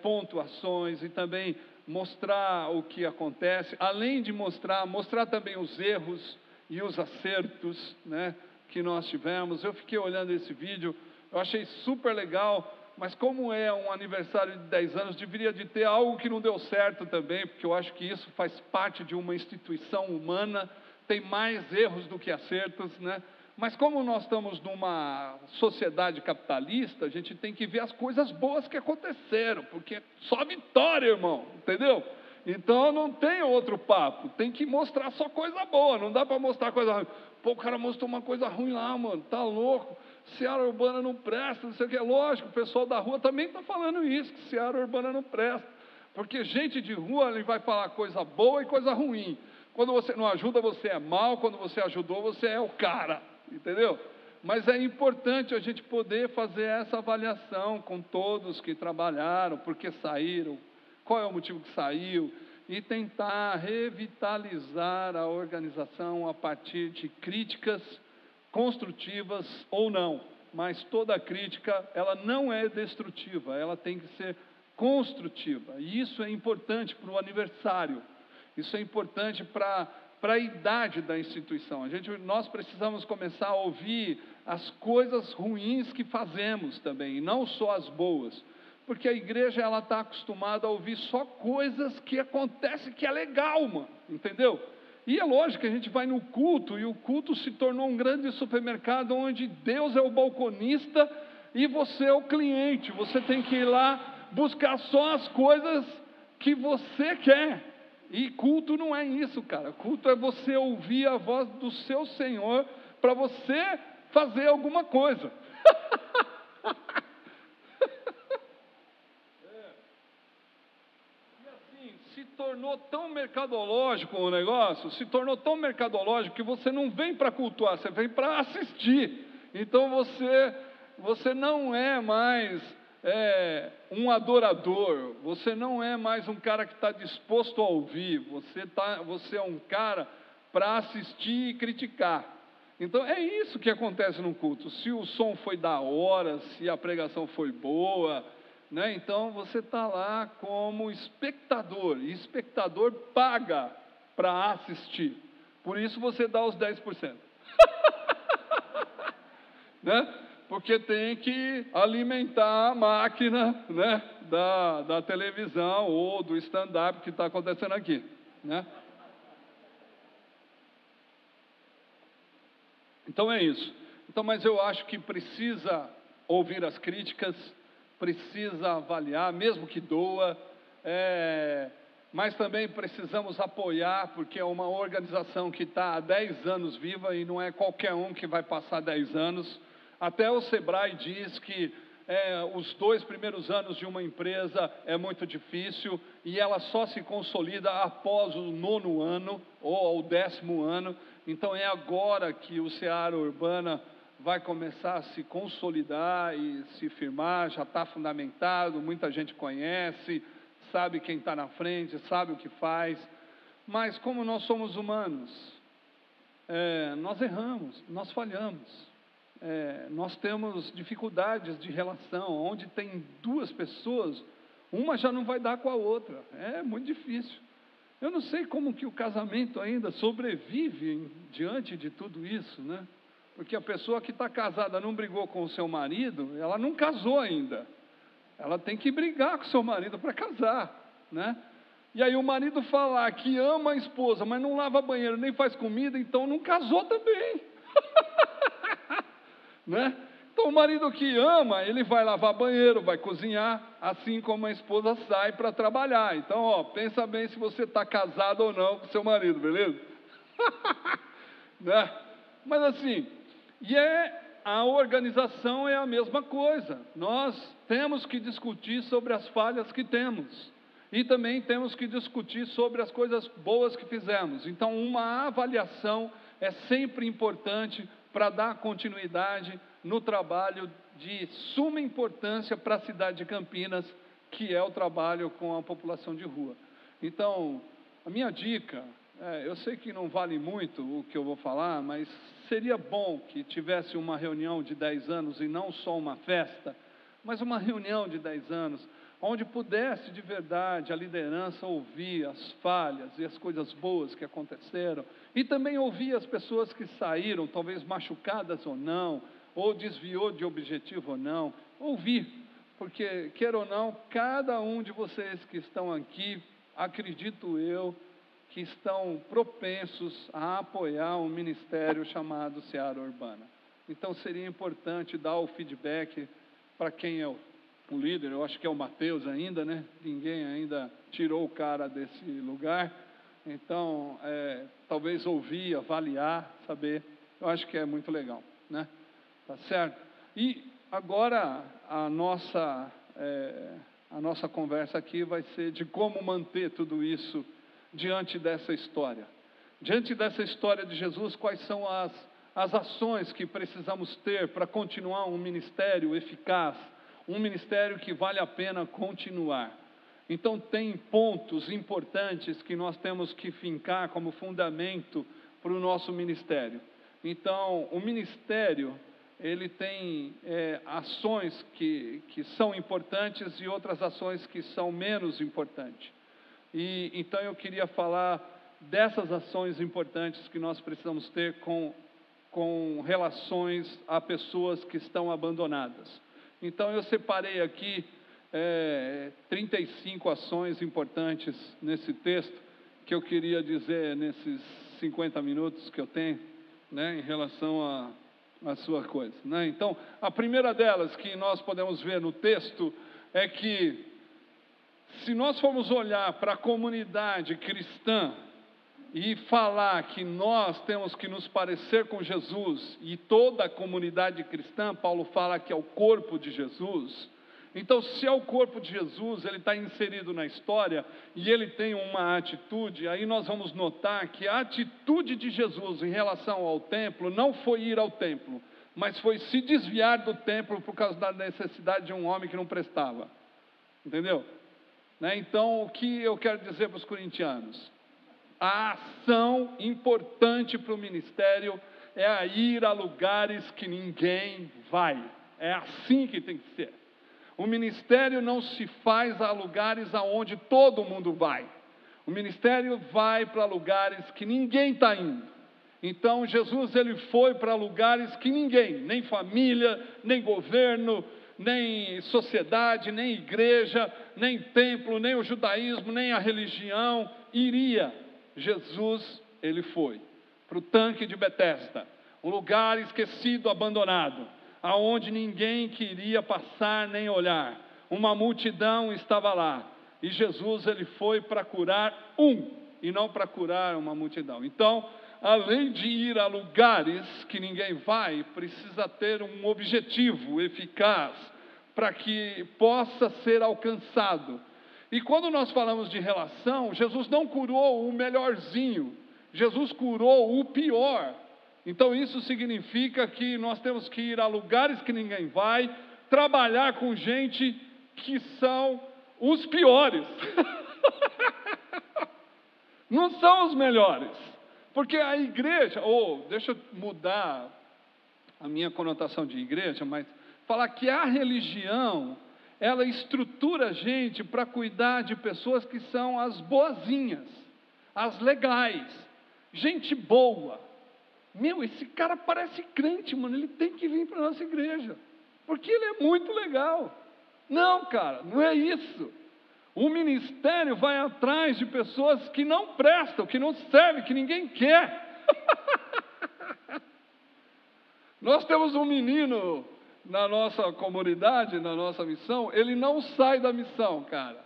pontuações, e também mostrar o que acontece, além de mostrar também os erros e os acertos, né, que nós tivemos. Eu fiquei olhando esse vídeo, eu achei super legal, mas como é um aniversário de 10 anos, deveria de ter algo que não deu certo também, porque eu acho que isso faz parte de uma instituição humana, tem mais erros do que acertos, né? Mas como nós estamos numa sociedade capitalista, a gente tem que ver as coisas boas que aconteceram, porque só vitória, irmão, entendeu? Então não tem outro papo, tem que mostrar só coisa boa, não dá para mostrar coisa ruim. Pô, o cara mostrou uma coisa ruim lá, mano, tá louco, Seara Urbana não presta, não sei o que. É lógico, o pessoal da rua também está falando isso, que Seara Urbana não presta, porque gente de rua, ele vai falar coisa boa e coisa ruim. Quando você não ajuda, você é mal, quando você ajudou, você é o cara, entendeu? Mas é importante a gente poder fazer essa avaliação com todos que trabalharam, por que saíram, qual é o motivo que saiu, e tentar revitalizar a organização a partir de críticas construtivas ou não. Mas toda crítica, ela não é destrutiva, ela tem que ser construtiva. E isso é importante para o aniversário, isso é importante para a idade da instituição. Nós precisamos começar a ouvir as coisas ruins que fazemos também, e não só as boas. Porque a igreja, ela está acostumada a ouvir só coisas que acontecem que é legal, mano, entendeu? E é lógico que a gente vai no culto, e o culto se tornou um grande supermercado, onde Deus é o balconista e você é o cliente. Você tem que ir lá buscar só as coisas que você quer. E culto não é isso, cara. Culto é você ouvir a voz do seu Senhor para você fazer alguma coisa. E assim, se tornou tão mercadológico o negócio, se tornou tão mercadológico que você não vem para cultuar, você vem para assistir. Então você não é mais um adorador, você não é mais um cara que está disposto a ouvir, você é um cara para assistir e criticar. Então é isso que acontece no culto. Se o som foi da hora, se a pregação foi boa, né? Então você está lá como espectador, e espectador paga para assistir, por isso você dá os 10%. Né? Porque tem que alimentar a máquina, né, da televisão ou do stand-up que está acontecendo aqui, né? Então é isso. Então, mas eu acho que precisa ouvir as críticas, precisa avaliar, mesmo que doa, mas também precisamos apoiar, porque é uma organização que está há 10 anos viva e não é qualquer um que vai passar 10 anos. Até o Sebrae diz que os 2 primeiros anos de uma empresa é muito difícil e ela só se consolida após o 9º ano ou o 10º ano. Então é agora que o Seara Urbana vai começar a se consolidar e se firmar, já está fundamentado, muita gente conhece, sabe quem está na frente, sabe o que faz, mas como nós somos humanos, nós erramos, nós falhamos. Nós temos dificuldades de relação, onde tem 2 pessoas, uma já não vai dar com a outra, é muito difícil. Eu não sei como que o casamento ainda sobrevive diante de tudo isso, né? Porque a pessoa que está casada não brigou com o seu marido, ela não casou ainda, ela tem que brigar com o seu marido para casar, né? E aí o marido falar que ama a esposa, mas não lava banheiro, nem faz comida, então não casou também. Né? Então o marido que ama, ele vai lavar banheiro, vai cozinhar, assim como a esposa sai para trabalhar. Então, pensa bem se você está casado ou não com seu marido, beleza? Né? Mas assim, a organização é a mesma coisa. Nós temos que discutir sobre as falhas que temos. E também temos que discutir sobre as coisas boas que fizemos. Então, uma avaliação é sempre importante para dar continuidade no trabalho de suma importância para a cidade de Campinas, que é o trabalho com a população de rua. Então, a minha dica, eu sei que não vale muito o que eu vou falar, mas seria bom que tivesse uma reunião de 10 anos e não só uma festa, mas uma reunião de 10 anos, onde pudesse de verdade a liderança ouvir as falhas e as coisas boas que aconteceram, e também ouvir as pessoas que saíram, talvez machucadas ou não, ou desviou de objetivo ou não, ouvir, porque, queira ou não, cada um de vocês que estão aqui, acredito eu, que estão propensos a apoiar um ministério chamado Seara Urbana. Então seria importante dar o feedback para quem é o líder, eu acho que é o Mateus ainda, né? Ninguém ainda tirou o cara desse lugar, então talvez ouvir, avaliar, saber, eu acho que é muito legal, né? Tá certo? E agora a nossa conversa aqui vai ser de como manter tudo isso diante dessa história. Diante dessa história de Jesus, quais são as ações que precisamos ter para continuar um ministério eficaz, um ministério que vale a pena continuar. Então, tem pontos importantes que nós temos que fincar como fundamento para o nosso ministério. Então, o ministério, ele tem ações que são importantes e outras ações que são menos importantes. Então, eu queria falar dessas ações importantes que nós precisamos ter com relações a pessoas que estão abandonadas. Então, eu separei aqui 35 ações importantes nesse texto, que eu queria dizer nesses 50 minutos que eu tenho, né, em relação à sua coisa, né? Então, a primeira delas que nós podemos ver no texto é que, se nós formos olhar para a comunidade cristã e falar que nós temos que nos parecer com Jesus, e toda a comunidade cristã, Paulo fala que é o corpo de Jesus. Então, se é o corpo de Jesus, ele está inserido na história e ele tem uma atitude, aí nós vamos notar que a atitude de Jesus em relação ao templo não foi ir ao templo, mas foi se desviar do templo por causa da necessidade de um homem que não prestava. Entendeu? Né? Então, o que eu quero dizer para os corintianos? A ação importante para o ministério é a ir a lugares que ninguém vai. É assim que tem que ser. O ministério não se faz a lugares aonde todo mundo vai. O ministério vai para lugares que ninguém está indo. Então, Jesus, ele foi para lugares que ninguém, nem família, nem governo, nem sociedade, nem igreja, nem templo, nem o judaísmo, nem a religião iria. Jesus, ele foi para o tanque de Betesda, um lugar esquecido, abandonado, aonde ninguém queria passar nem olhar. Uma multidão estava lá, e Jesus, ele foi para curar e não para curar uma multidão. Então, além de ir a lugares que ninguém vai, precisa ter um objetivo eficaz para que possa ser alcançado. E quando nós falamos de relação, Jesus não curou o melhorzinho, Jesus curou o pior. Então, isso significa que nós temos que ir a lugares que ninguém vai, trabalhar com gente que são os piores. Não são os melhores. Porque a igreja, deixa eu mudar a minha conotação de igreja, mas falar que a religião, ela estrutura a gente para cuidar de pessoas que são as boazinhas, as legais, gente boa. Esse cara parece crente, mano, ele tem que vir para a nossa igreja, porque ele é muito legal. Não, cara, não é isso. O ministério vai atrás de pessoas que não prestam, que não servem, que ninguém quer. Nós temos um menino na nossa comunidade, na nossa missão, ele não sai da missão, cara.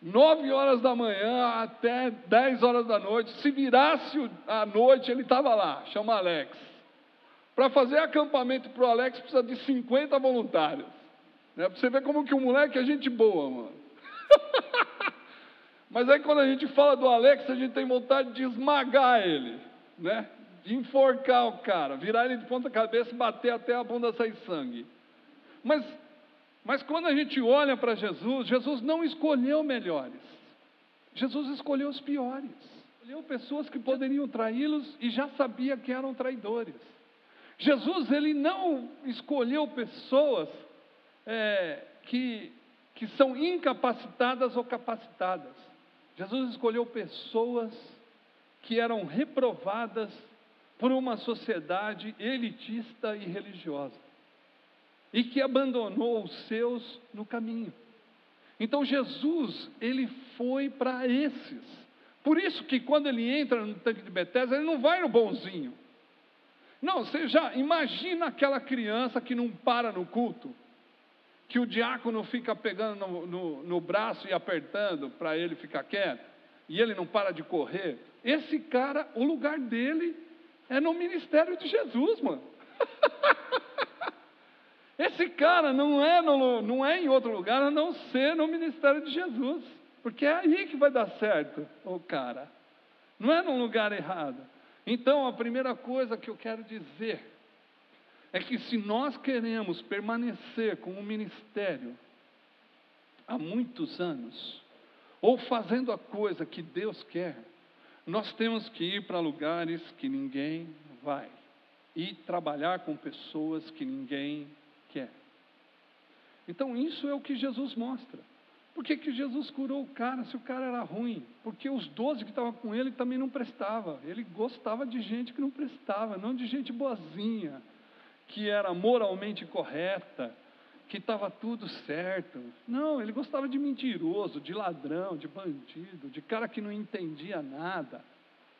9 horas da manhã até 10 horas da noite, se virasse à noite, ele estava lá, chama Alex. Para fazer acampamento para o Alex, precisa de 50 voluntários. Né? Para você ver como que o moleque é gente boa, mano. Mas aí quando a gente fala do Alex, a gente tem vontade de esmagar ele, né? De enforcar o cara, virar ele de ponta cabeça e bater até a bunda sair sangue. Mas quando a gente olha para Jesus, Jesus não escolheu melhores. Jesus escolheu os piores. Escolheu pessoas que poderiam traí-los e já sabia que eram traidores. Jesus, ele não escolheu pessoas que são incapacitadas ou capacitadas. Jesus escolheu pessoas que eram reprovadas por uma sociedade elitista e religiosa, e que abandonou os seus no caminho. Então Jesus, ele foi para esses. Por isso que quando ele entra no tanque de Betesda, ele não vai no bonzinho. Não, você já imagina aquela criança que não para no culto, que o diácono fica pegando no braço e apertando para ele ficar quieto, e ele não para de correr. Esse cara, o lugar dele é no ministério de Jesus, mano. Esse cara não é em outro lugar a não ser no ministério de Jesus, porque é aí que vai dar certo, o cara. Não é num lugar errado. Então, a primeira coisa que eu quero dizer é que se nós queremos permanecer com o ministério há muitos anos, ou fazendo a coisa que Deus quer, nós temos que ir para lugares que ninguém vai, e trabalhar com pessoas que ninguém quer. Então isso é o que Jesus mostra. Por que Jesus curou o cara se o cara era ruim? Porque os 12 que estavam com ele também não prestavam. Ele gostava de gente que não prestava, não de gente boazinha, que era moralmente correta, que estava tudo certo. Não, ele gostava de mentiroso, de ladrão, de bandido, de cara que não entendia nada,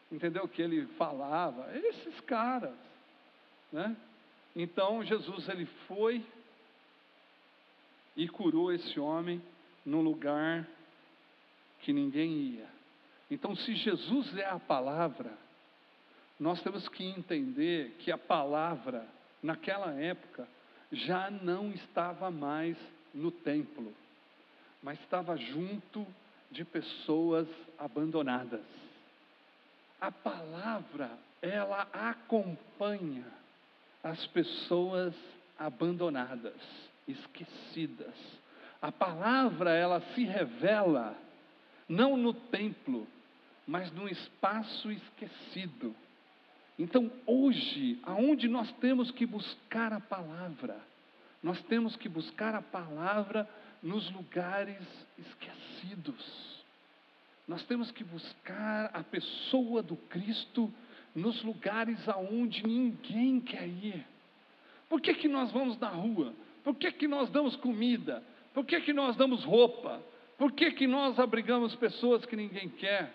entendeu o que ele falava? Esses caras, né? Então Jesus, ele foi e curou esse homem num lugar que ninguém ia. Então, se Jesus é a palavra, nós temos que entender que a palavra, naquela época, já não estava mais no templo, mas estava junto de pessoas abandonadas. A palavra, ela acompanha as pessoas abandonadas, esquecidas. A palavra, ela se revela não no templo, mas num espaço esquecido. Então, hoje, aonde nós temos que buscar a palavra? Nós temos que buscar a palavra nos lugares esquecidos. Nós temos que buscar a pessoa do Cristo nos lugares aonde ninguém quer ir. Por que nós vamos na rua? Por que nós damos comida? Por que nós damos roupa? Por que nós abrigamos pessoas que ninguém quer?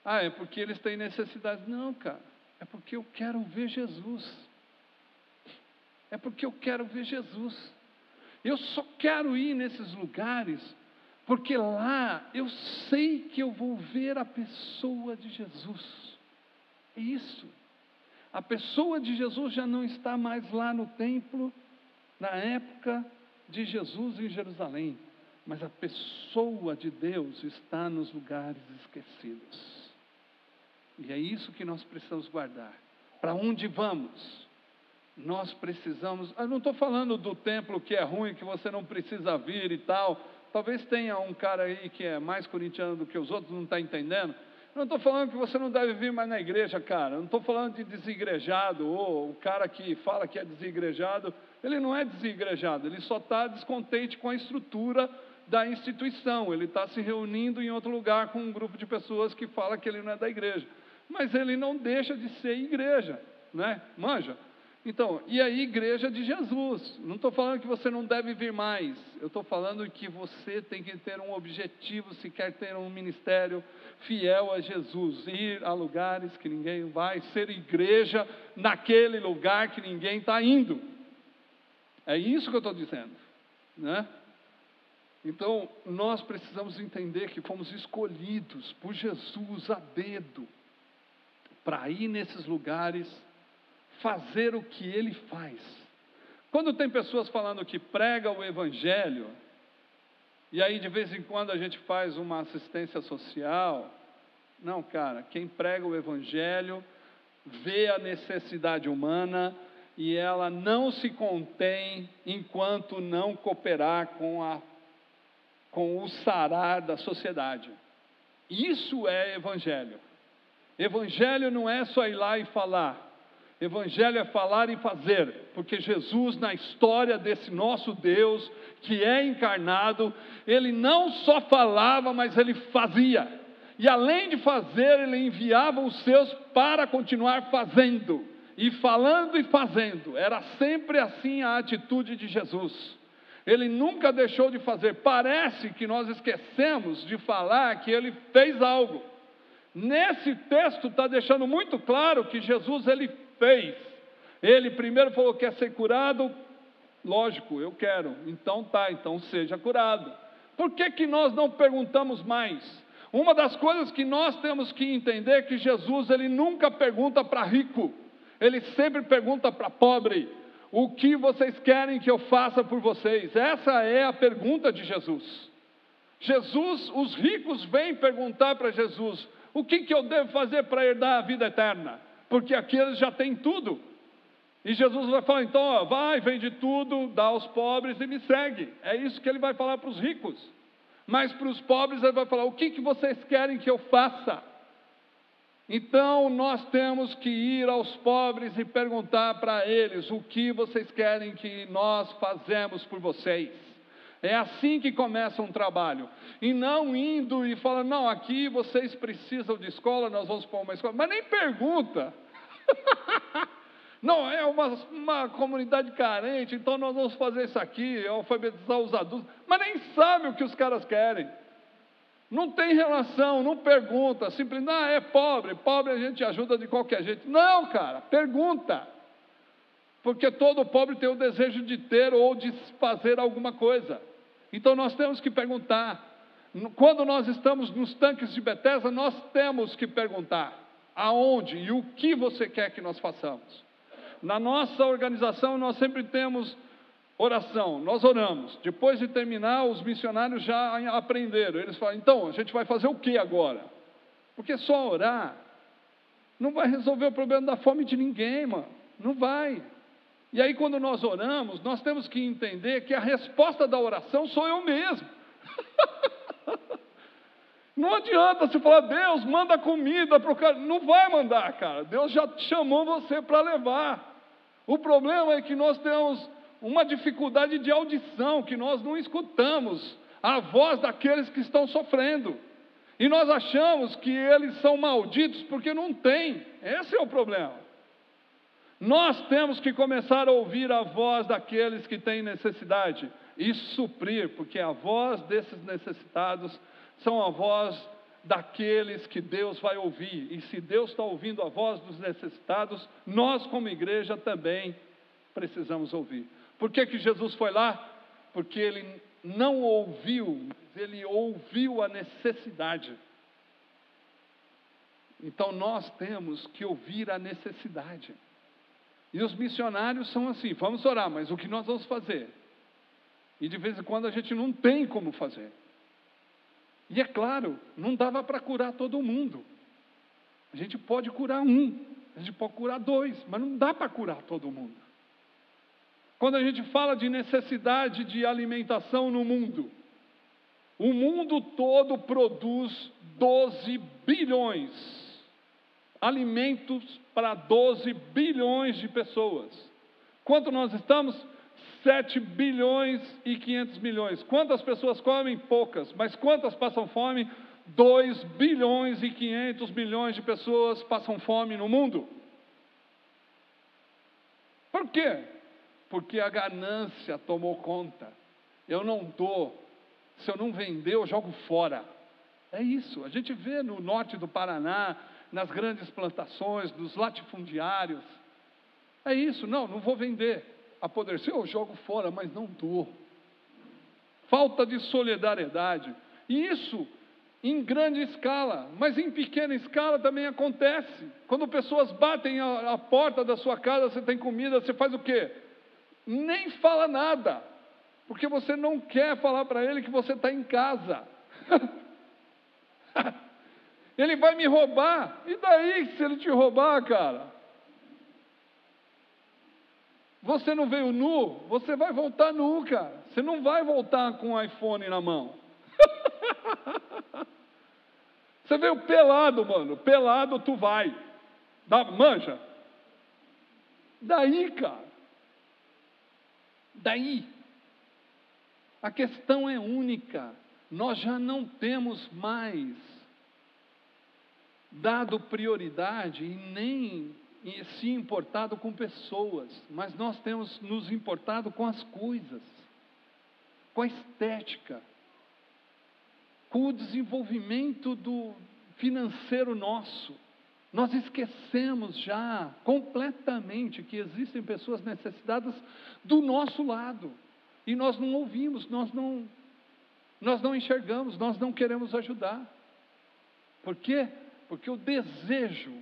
Ah, é porque eles têm necessidade. Não, cara, é porque eu quero ver Jesus. É porque eu quero ver Jesus. Eu só quero ir nesses lugares, porque lá eu sei que eu vou ver a pessoa de Jesus. É isso. A pessoa de Jesus já não está mais lá no templo, na época de Jesus em Jerusalém, mas a pessoa de Deus está nos lugares esquecidos. E é isso que nós precisamos guardar. Para onde vamos? Nós precisamos... Eu não estou falando do templo que é ruim, que você não precisa vir e tal. Talvez tenha um cara aí que é mais corintiano do que os outros, não está entendendo. Eu não estou falando que você não deve vir mais na igreja, cara. Eu não estou falando de desigrejado, ou o cara que fala que é desigrejado. Ele não é desigrejado, ele só está descontente com a estrutura da instituição. Ele está se reunindo em outro lugar com um grupo de pessoas que fala que ele não é da igreja. Mas ele não deixa de ser igreja, né? Manja? Então, e a igreja de Jesus? Não estou falando que você não deve vir mais. Eu estou falando que você tem que ter um objetivo, se quer ter um ministério fiel a Jesus. Ir a lugares que ninguém vai, ser igreja naquele lugar que ninguém está indo. É isso que eu estou dizendo, né? Então, nós precisamos entender que fomos escolhidos por Jesus a dedo para ir nesses lugares, fazer o que Ele faz. Quando tem pessoas falando que prega o Evangelho, e aí de vez em quando a gente faz uma assistência social, não, cara, quem prega o Evangelho vê a necessidade humana e ela não se contém enquanto não cooperar com o sarar da sociedade. Isso é Evangelho. Evangelho não é só ir lá e falar. Evangelho é falar e fazer, porque Jesus, na história desse nosso Deus, que é encarnado, Ele não só falava, mas Ele fazia. E além de fazer, Ele enviava os seus para continuar fazendo. E falando e fazendo. Era sempre assim a atitude de Jesus. Ele nunca deixou de fazer. Parece que nós esquecemos de falar que Ele fez algo. Nesse texto está deixando muito claro que Jesus, Ele fez. Ele primeiro falou que quer ser curado. Lógico, eu quero. Então tá, então seja curado. Por que nós não perguntamos mais? Uma das coisas que nós temos que entender é que Jesus, Ele nunca pergunta para rico. Ele sempre pergunta para pobre. O que vocês querem que eu faça por vocês? Essa é a pergunta de Jesus. Jesus, os ricos vêm perguntar para Jesus: O que eu devo fazer para herdar a vida eterna? Porque aqueles já têm tudo. E Jesus vai falar, então, ó, vai, vende tudo, dá aos pobres e me segue. É isso que ele vai falar para os ricos. Mas para os pobres ele vai falar, o que vocês querem que eu faça? Então nós temos que ir aos pobres e perguntar para eles, o que vocês querem que nós fazemos por vocês? É assim que começa um trabalho. E não indo e falando, não, aqui vocês precisam de escola, nós vamos para uma escola. Mas nem pergunta. Não, é uma comunidade carente, então nós vamos fazer isso aqui, alfabetizar os adultos. Mas nem sabe o que os caras querem. Não tem relação, não pergunta. Simplesmente, é pobre a gente ajuda de qualquer jeito. Não, cara, pergunta. Porque todo pobre tem o desejo de ter ou de fazer alguma coisa. Então nós temos que perguntar. Quando nós estamos nos tanques de Betesda, nós temos que perguntar aonde e o que você quer que nós façamos. Na nossa organização nós sempre temos oração, nós oramos. Depois de terminar, os missionários já aprenderam. Eles falam, então, a gente vai fazer o que agora? Porque só orar não vai resolver o problema da fome de ninguém, mano. Não vai. E aí quando nós oramos, nós temos que entender que a resposta da oração sou eu mesmo. Não adianta você falar, Deus, manda comida para o cara. Não vai mandar, cara. Deus já chamou você para levar. O problema é que nós temos uma dificuldade de audição, que nós não escutamos a voz daqueles que estão sofrendo. E nós achamos que eles são malditos porque não tem. Esse é o problema. Nós temos que começar a ouvir a voz daqueles que têm necessidade e suprir, porque a voz desses necessitados são a voz daqueles que Deus vai ouvir. E se Deus está ouvindo a voz dos necessitados, nós como igreja também precisamos ouvir. Por que Jesus foi lá? Porque ele não ouviu, ele ouviu a necessidade. Então nós temos que ouvir a necessidade. E os missionários são assim, vamos orar, mas o que nós vamos fazer? E de vez em quando a gente não tem como fazer. E é claro, não dava para curar todo mundo. A gente pode curar um, a gente pode curar dois, mas não dá para curar todo mundo. Quando a gente fala de necessidade de alimentação no mundo, o mundo todo produz 12 bilhões, alimentos para 12 bilhões de pessoas. Quanto nós estamos? 7 bilhões e 500 milhões. Quantas pessoas comem? Poucas. Mas quantas passam fome? 2 bilhões e 500 milhões de pessoas passam fome no mundo. Por quê? Porque a ganância tomou conta. Eu não dou. Se eu não vender, eu jogo fora. É isso. A gente vê no norte do Paraná, nas grandes plantações, dos latifundiários. É isso. Não vou vender. Apodrecer, eu jogo fora, mas não dou. Falta de solidariedade. E isso em grande escala, mas em pequena escala também acontece. Quando pessoas batem a porta da sua casa, você tem comida, você faz o quê? Nem fala nada, porque você não quer falar para ele que você está em casa. Ele vai me roubar. E daí se ele te roubar, cara? Você não veio nu, você vai voltar nu, cara. Você não vai voltar com um iPhone na mão. Você veio pelado, mano. Pelado tu vai. Manja. Daí, cara. Daí. A questão é única. Nós já não temos mais dado prioridade e nem se importado com pessoas, mas nós temos nos importado com as coisas, com a estética, com o desenvolvimento do financeiro nosso. Nós esquecemos já completamente que existem pessoas necessitadas do nosso lado, e nós não ouvimos, nós não enxergamos, nós não queremos ajudar. Por quê? Porque o desejo,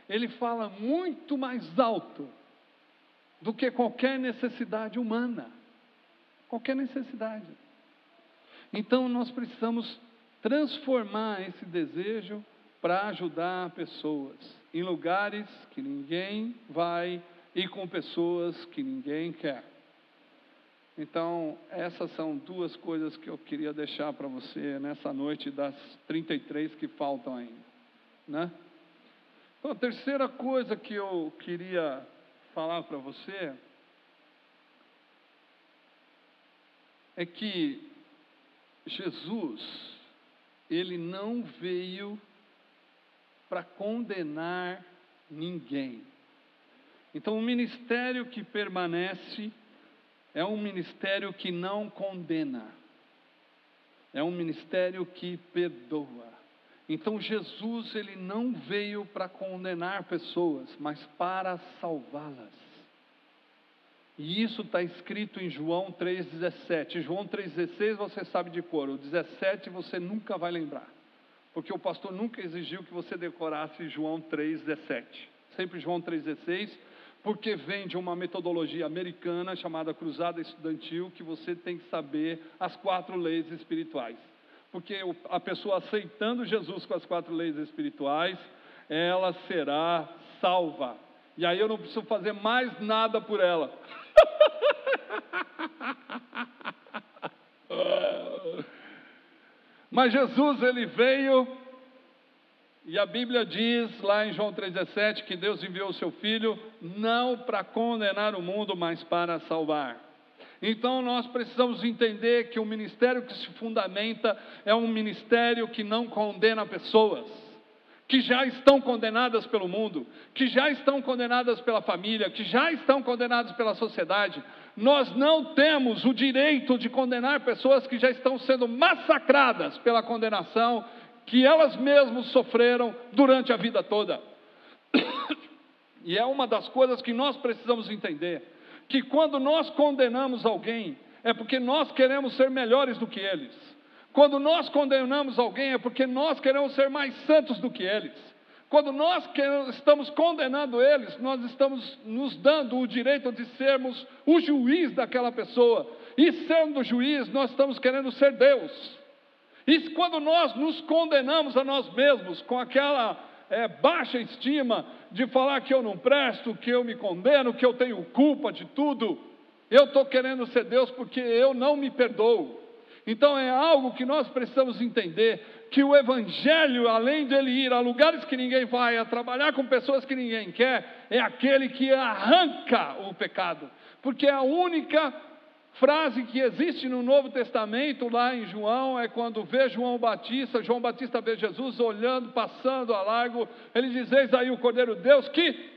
ele fala muito mais alto do que qualquer necessidade humana. Qualquer necessidade. Então nós precisamos transformar esse desejo para ajudar pessoas em lugares que ninguém vai e com pessoas que ninguém quer. Então, essas são duas coisas que eu queria deixar para você nessa noite das 33 que faltam ainda, né? Então, a terceira coisa que eu queria falar para você é que Jesus, ele não veio para condenar ninguém. Então, o ministério que permanece é um ministério que não condena, é um ministério que perdoa. Então, Jesus, ele não veio para condenar pessoas, mas para salvá-las. E isso está escrito em João 3,17. João 3,16 você sabe de cor, o 17 você nunca vai lembrar, porque o pastor nunca exigiu que você decorasse João 3,17. Sempre João 3,16, porque vem de uma metodologia americana chamada Cruzada Estudantil, que você tem que saber as 4 leis espirituais. Porque a pessoa aceitando Jesus com as 4 leis espirituais, ela será salva. E aí eu não preciso fazer mais nada por ela. Mas Jesus, ele veio, e a Bíblia diz lá em João 3,17 que Deus enviou o seu Filho não para condenar o mundo, mas para salvar. Então nós precisamos entender que o ministério que se fundamenta é um ministério que não condena pessoas que já estão condenadas pelo mundo, que já estão condenadas pela família, que já estão condenadas pela sociedade. Nós não temos o direito de condenar pessoas que já estão sendo massacradas pela condenação que elas mesmas sofreram durante a vida toda. E é uma das coisas que nós precisamos entender, que quando nós condenamos alguém, é porque nós queremos ser melhores do que eles. Quando nós condenamos alguém, é porque nós queremos ser mais santos do que eles. Quando nós estamos condenando eles, nós estamos nos dando o direito de sermos o juiz daquela pessoa. E sendo juiz, nós estamos querendo ser Deus. E quando nós nos condenamos a nós mesmos, com aquela baixa estima de falar que eu não presto, que eu me condeno, que eu tenho culpa de tudo, eu estou querendo ser Deus porque eu não me perdoo. Então é algo que nós precisamos entender, que o Evangelho, além de ele ir a lugares que ninguém vai, a trabalhar com pessoas que ninguém quer, é aquele que arranca o pecado. Porque a única frase que existe no Novo Testamento, lá em João, é quando vê João Batista vê Jesus olhando, passando a largo, ele diz: eis aí o Cordeiro de Deus que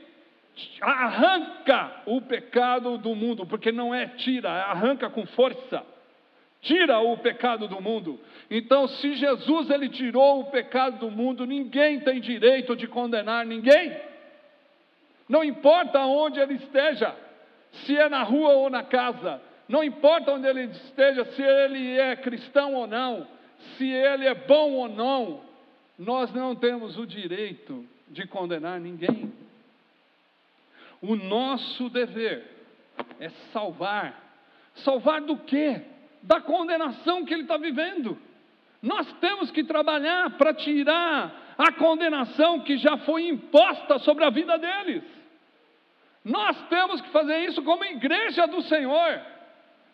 arranca o pecado do mundo, porque não é tira, arranca com força. Tira o pecado do mundo. Então, se Jesus ele tirou o pecado do mundo, ninguém tem direito de condenar ninguém. Não importa onde ele esteja, se é na rua ou na casa, não importa onde ele esteja, se ele é cristão ou não, se ele é bom ou não, nós não temos o direito de condenar ninguém. O nosso dever é salvar. Salvar do quê? Da condenação que ele está vivendo. Nós temos que trabalhar para tirar a condenação que já foi imposta sobre a vida deles. Nós temos que fazer isso como igreja do Senhor.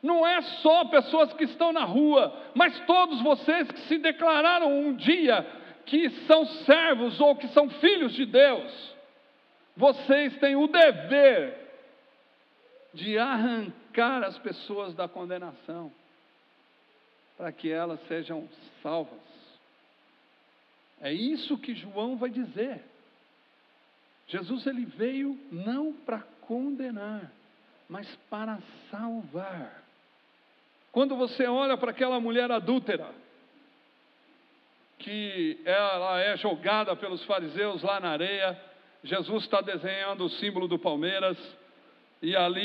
Não é só pessoas que estão na rua, mas todos vocês que se declararam um dia que são servos ou que são filhos de Deus. Vocês têm o dever de arrancar as pessoas da condenação, para que elas sejam salvas. É isso que João vai dizer. Jesus ele veio não para condenar, mas para salvar. Quando você olha para aquela mulher adúltera, que ela é jogada pelos fariseus lá na areia, Jesus está desenhando o símbolo do Palmeiras, e ali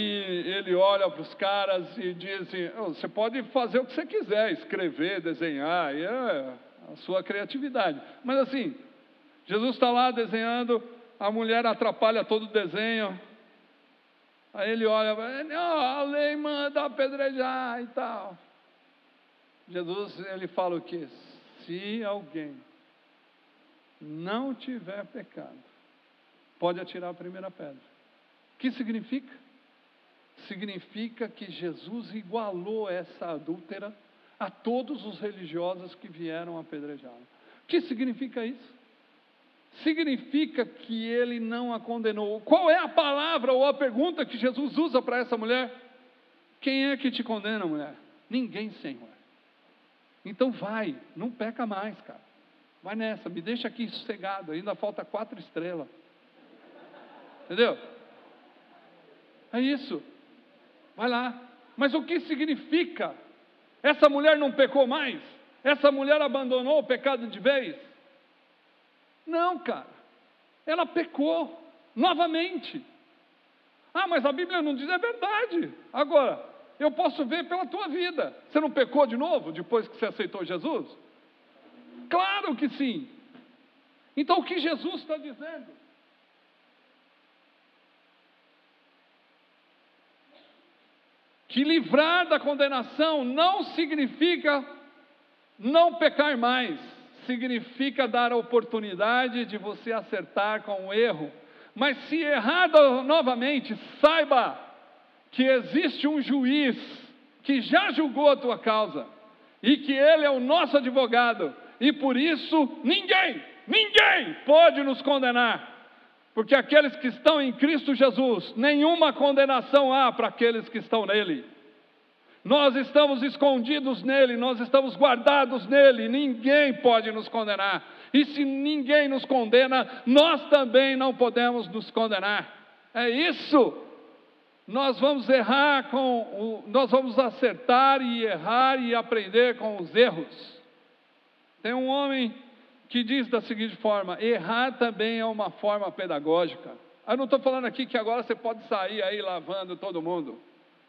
ele olha para os caras e diz assim: você pode fazer o que você quiser, escrever, desenhar, é a sua criatividade. Mas assim, Jesus está lá desenhando, a mulher atrapalha todo o desenho. Aí ele olha, a lei manda apedrejar e tal. Jesus, ele fala o quê? Se alguém não tiver pecado, pode atirar a primeira pedra. O que significa? Significa que Jesus igualou essa adúltera a todos os religiosos que vieram apedrejá-la. O que significa isso? Significa que ele não a condenou. Qual é a palavra ou a pergunta que Jesus usa para essa mulher? Quem é que te condena, mulher? Ninguém, Senhor. Então vai, não peca mais, cara. Vai nessa, me deixa aqui sossegado, ainda falta 4 estrelas. Entendeu? É isso. Vai lá. Mas o que significa? Essa mulher não pecou mais? Essa mulher abandonou o pecado de vez? Não, cara. Ela pecou novamente. Ah, mas a Bíblia não diz, é verdade. Agora, eu posso ver pela tua vida. Você não pecou de novo depois que você aceitou Jesus? Claro que sim. Então o que Jesus está dizendo? Que livrar da condenação não significa não pecar mais. Significa dar a oportunidade de você acertar com o erro. Mas se errar novamente, saiba que existe um juiz que já julgou a tua causa e que ele é o nosso advogado, e por isso ninguém pode nos condenar, porque aqueles que estão em Cristo Jesus, nenhuma condenação há para aqueles que estão nele. Nós estamos escondidos nele, nós estamos guardados nele, ninguém pode nos condenar. E se ninguém nos condena, nós também não podemos nos condenar. É isso. Nós vamos nós vamos acertar e errar e aprender com os erros. Tem um homem que diz da seguinte forma: errar também é uma forma pedagógica. Eu não estou falando aqui que agora você pode sair aí lavando todo mundo,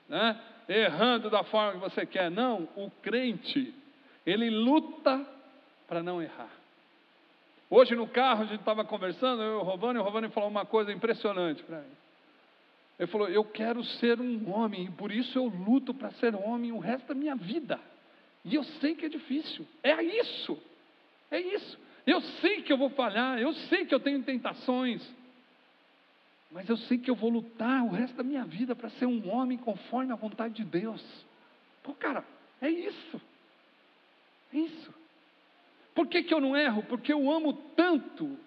né? Errando da forma que você quer. Não, o crente, ele luta para não errar. Hoje no carro a gente estava conversando, eu e o Rovani falou uma coisa impressionante para mim. Ele falou: eu quero ser um homem, e por isso eu luto para ser homem o resto da minha vida. E eu sei que é difícil. É isso. Eu sei que eu vou falhar, eu sei que eu tenho tentações, mas eu sei que eu vou lutar o resto da minha vida para ser um homem conforme a vontade de Deus. Pô, cara, é isso. Por que eu não erro? Porque eu amo tanto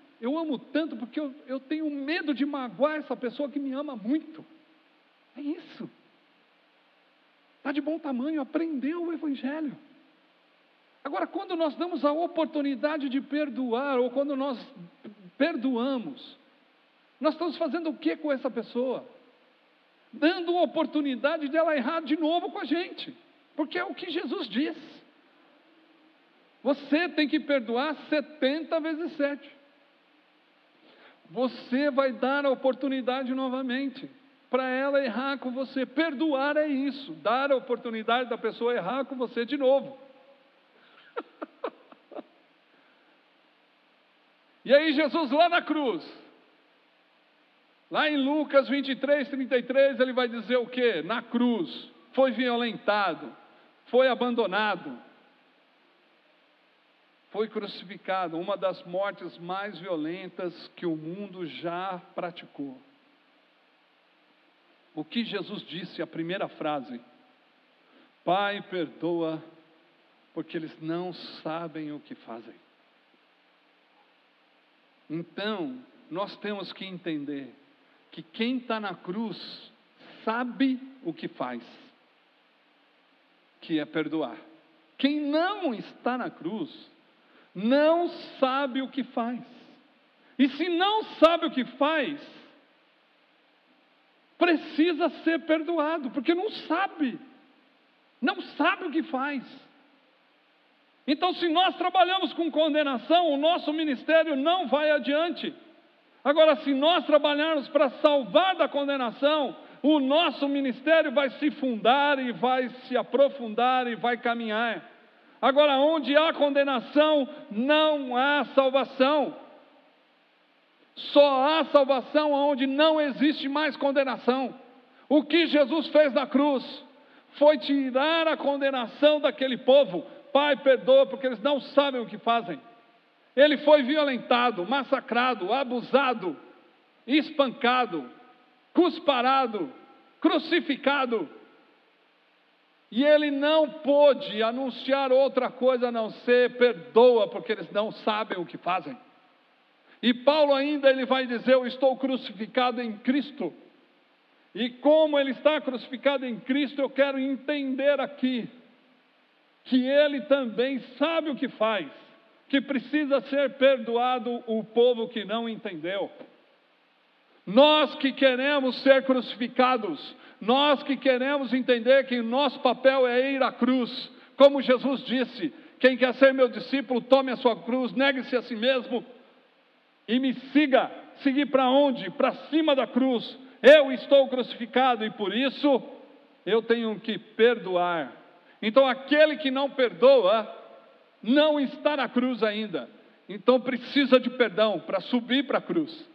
porque eu tenho medo de magoar essa pessoa que me ama muito. É isso. Está de bom tamanho, aprendeu o Evangelho. Agora, quando nós damos a oportunidade de perdoar, ou quando nós perdoamos, nós estamos fazendo o que com essa pessoa? Dando a oportunidade dela errar de novo com a gente, porque é o que Jesus diz. Você tem que perdoar 70 vezes 7. Você vai dar a oportunidade novamente para ela errar com você. Perdoar é isso, dar a oportunidade da pessoa errar com você de novo. E aí Jesus lá na cruz, lá em Lucas 23, 33, ele vai dizer o quê? Na cruz, foi violentado, foi abandonado, foi crucificado, uma das mortes mais violentas que o mundo já praticou. O que Jesus disse, a primeira frase: Pai, perdoa, porque eles não sabem o que fazem. Então, nós temos que entender que quem está na cruz sabe o que faz, que é perdoar. Quem não está na cruz não sabe o que faz. E se não sabe o que faz, precisa ser perdoado, porque não sabe o que faz. Então, se nós trabalhamos com condenação, o nosso ministério não vai adiante. Agora, se nós trabalharmos para salvar da condenação, o nosso ministério vai se fundar e vai se aprofundar e vai caminhar. Agora, onde há condenação, não há salvação. Só há salvação onde não existe mais condenação. O que Jesus fez na cruz foi tirar a condenação daquele povo. Pai, perdoa, porque eles não sabem o que fazem. Ele foi violentado, massacrado, abusado, espancado, cusparado, crucificado. E ele não pôde anunciar outra coisa a não ser perdoa, porque eles não sabem o que fazem. E Paulo ainda ele vai dizer, eu estou crucificado em Cristo. E como ele está crucificado em Cristo, eu quero entender aqui que ele também sabe o que faz, que precisa ser perdoado o povo que não entendeu. Nós que queremos ser crucificados, nós que queremos entender que nosso papel é ir à cruz, como Jesus disse, quem quer ser meu discípulo, tome a sua cruz, negue-se a si mesmo e me siga. Seguir para onde? Para cima da cruz. Eu estou crucificado e por isso eu tenho que perdoar. Então aquele que não perdoa, não está na cruz ainda. Então precisa de perdão para subir para a cruz.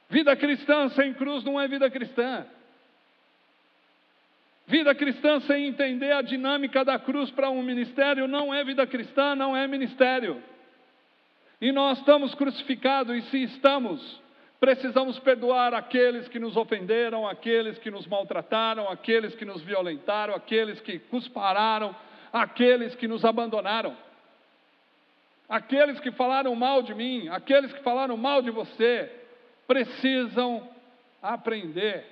Vida cristã sem cruz não é vida cristã. Vida cristã sem entender a dinâmica da cruz para um ministério não é vida cristã, não é ministério. E nós estamos crucificados, e se estamos, precisamos perdoar aqueles que nos ofenderam, aqueles que nos maltrataram, aqueles que nos violentaram, aqueles que cuspararam, aqueles que nos abandonaram, aqueles que falaram mal de mim, aqueles que falaram mal de você, precisam aprender.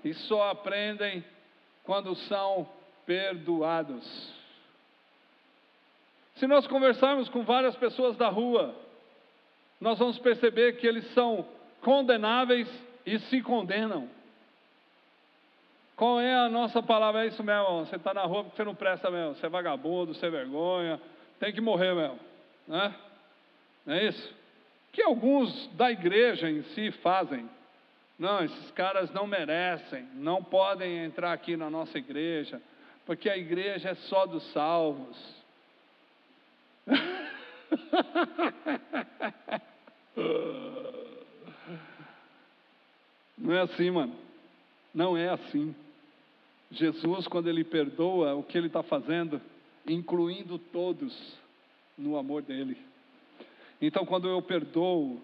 E só aprendem quando são perdoados. Se nós conversarmos com várias pessoas da rua, nós vamos perceber que eles são condenáveis e se condenam. Qual é a nossa palavra? É isso mesmo, você está na rua porque você não presta mesmo, você é vagabundo, você é vergonha, tem que morrer mesmo, né? Não é isso? Que alguns da igreja em si fazem. Não, esses caras não merecem, não podem entrar aqui na nossa igreja, porque a igreja é só dos salvos. Não é assim, mano. Não é assim. Jesus, quando Ele perdoa, o que Ele está fazendo? Incluindo todos no amor dEle. Então, quando eu perdoo,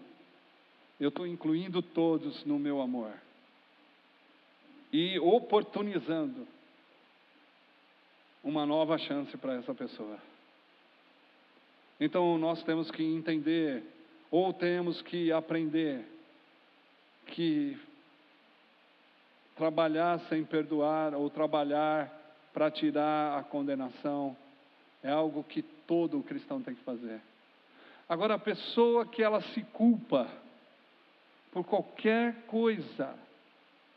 eu estou incluindo todos no meu amor. E oportunizando uma nova chance para essa pessoa. Então, nós temos que entender, ou temos que aprender, que trabalhar sem perdoar, ou trabalhar para tirar a condenação, é algo que todo cristão tem que fazer. Agora, a pessoa que ela se culpa por qualquer coisa,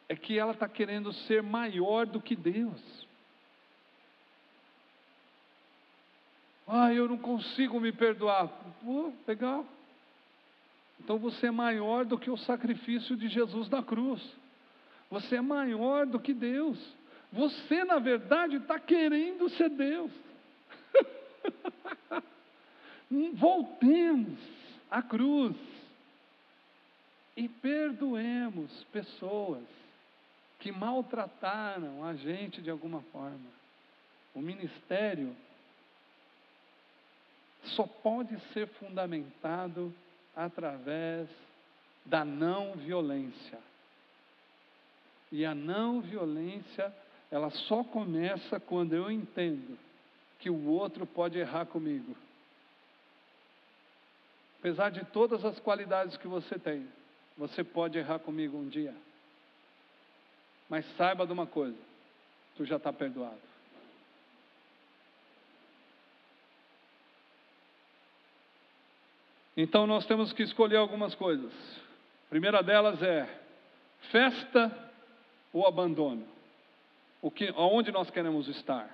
é que ela está querendo ser maior do que Deus. Eu não consigo me perdoar. Legal. Então você é maior do que o sacrifício de Jesus na cruz. Você é maior do que Deus. Você, na verdade, está querendo ser Deus. Voltemos à cruz e perdoemos pessoas que maltrataram a gente de alguma forma. O ministério só pode ser fundamentado através da não violência. E a não violência, ela só começa quando eu entendo que o outro pode errar comigo. Apesar de todas as qualidades que você tem, você pode errar comigo um dia. Mas saiba de uma coisa, tu já está perdoado. Então nós temos que escolher algumas coisas. A primeira delas é festa ou abandono. Aonde nós queremos estar?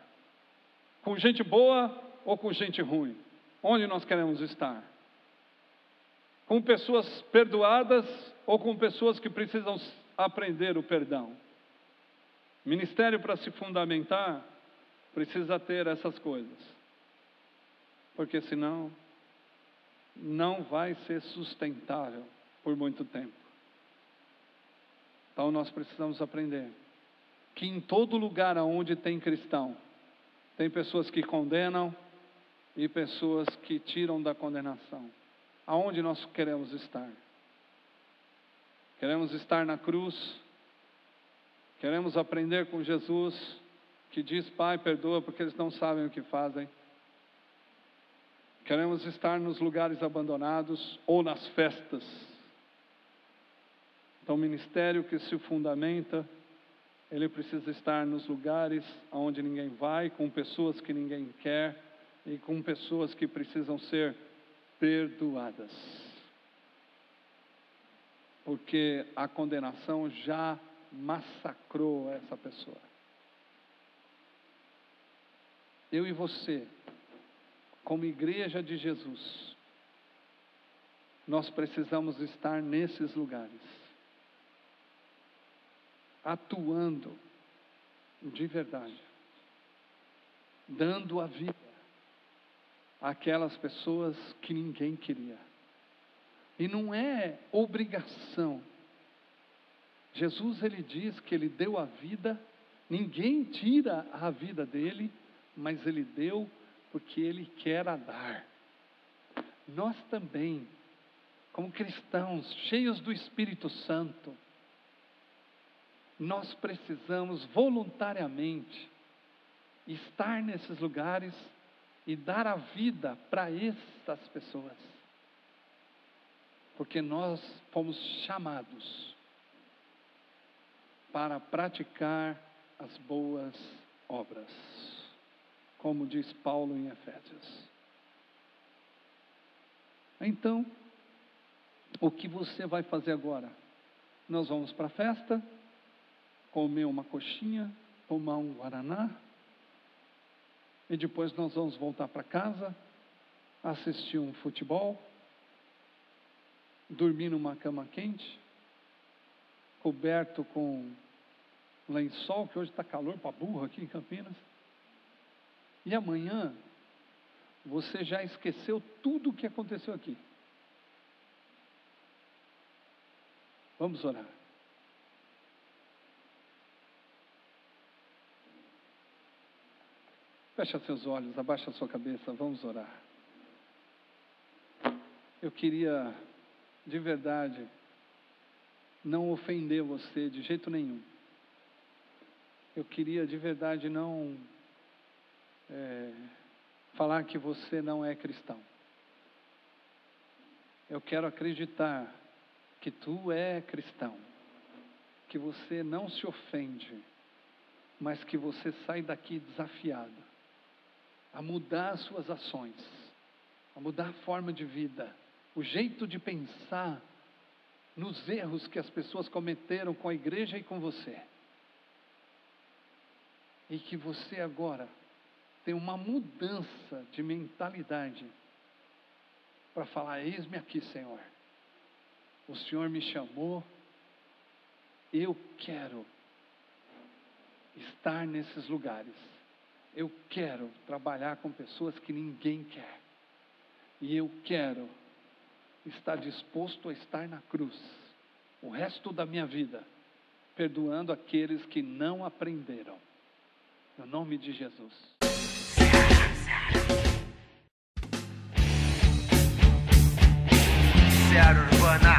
Com gente boa ou com gente ruim? Onde nós queremos estar? Com pessoas perdoadas ou com pessoas que precisam aprender o perdão? Ministério, para se fundamentar, precisa ter essas coisas. Porque senão não vai ser sustentável por muito tempo. Então nós precisamos aprender que em todo lugar onde tem cristão, Tem pessoas que condenam e pessoas que tiram da condenação. Aonde nós queremos estar? Queremos estar na cruz? Queremos aprender com Jesus, que diz: Pai, perdoa porque eles não sabem o que fazem? Queremos estar nos lugares abandonados ou nas festas? Então, o ministério que se fundamenta, ele precisa estar nos lugares onde ninguém vai, com pessoas que ninguém quer e com pessoas que precisam ser perdoadas. Porque a condenação já massacrou essa pessoa. Eu e você, como igreja de Jesus, nós precisamos estar nesses lugares, atuando de verdade, dando a vida àquelas pessoas que ninguém queria. E não é obrigação. Jesus, ele diz que ele deu a vida, ninguém tira a vida dele, mas ele deu porque ele quer a dar. Nós também, como cristãos, cheios do Espírito Santo, nós precisamos voluntariamente estar nesses lugares e dar a vida para essas pessoas. Porque nós fomos chamados para praticar as boas obras, como diz Paulo em Efésios. Então, o que você vai fazer agora? Nós vamos para a festa, comer uma coxinha, tomar um guaraná, e depois nós vamos voltar para casa, assistir um futebol, dormir numa cama quente, coberto com lençol, que hoje está calor para burro aqui em Campinas. E amanhã, você já esqueceu tudo o que aconteceu aqui. Vamos orar. Fecha seus olhos, abaixa a sua cabeça, vamos orar. Eu queria, de verdade, não ofender você de jeito nenhum. Eu queria, de verdade, não falar que você não é cristão. Eu quero acreditar que tu é cristão, que você não se ofende, mas que você sai daqui desafiado a mudar as suas ações, a mudar a forma de vida, o jeito de pensar nos erros que as pessoas cometeram com a igreja e com você. E que você agora tem uma mudança de mentalidade para falar: eis-me aqui, Senhor. O Senhor me chamou, eu quero estar nesses lugares. Eu quero trabalhar com pessoas que ninguém quer. E eu quero estar disposto a estar na cruz o resto da minha vida, perdoando aqueles que não aprenderam. No nome de Jesus. Seara Urbana.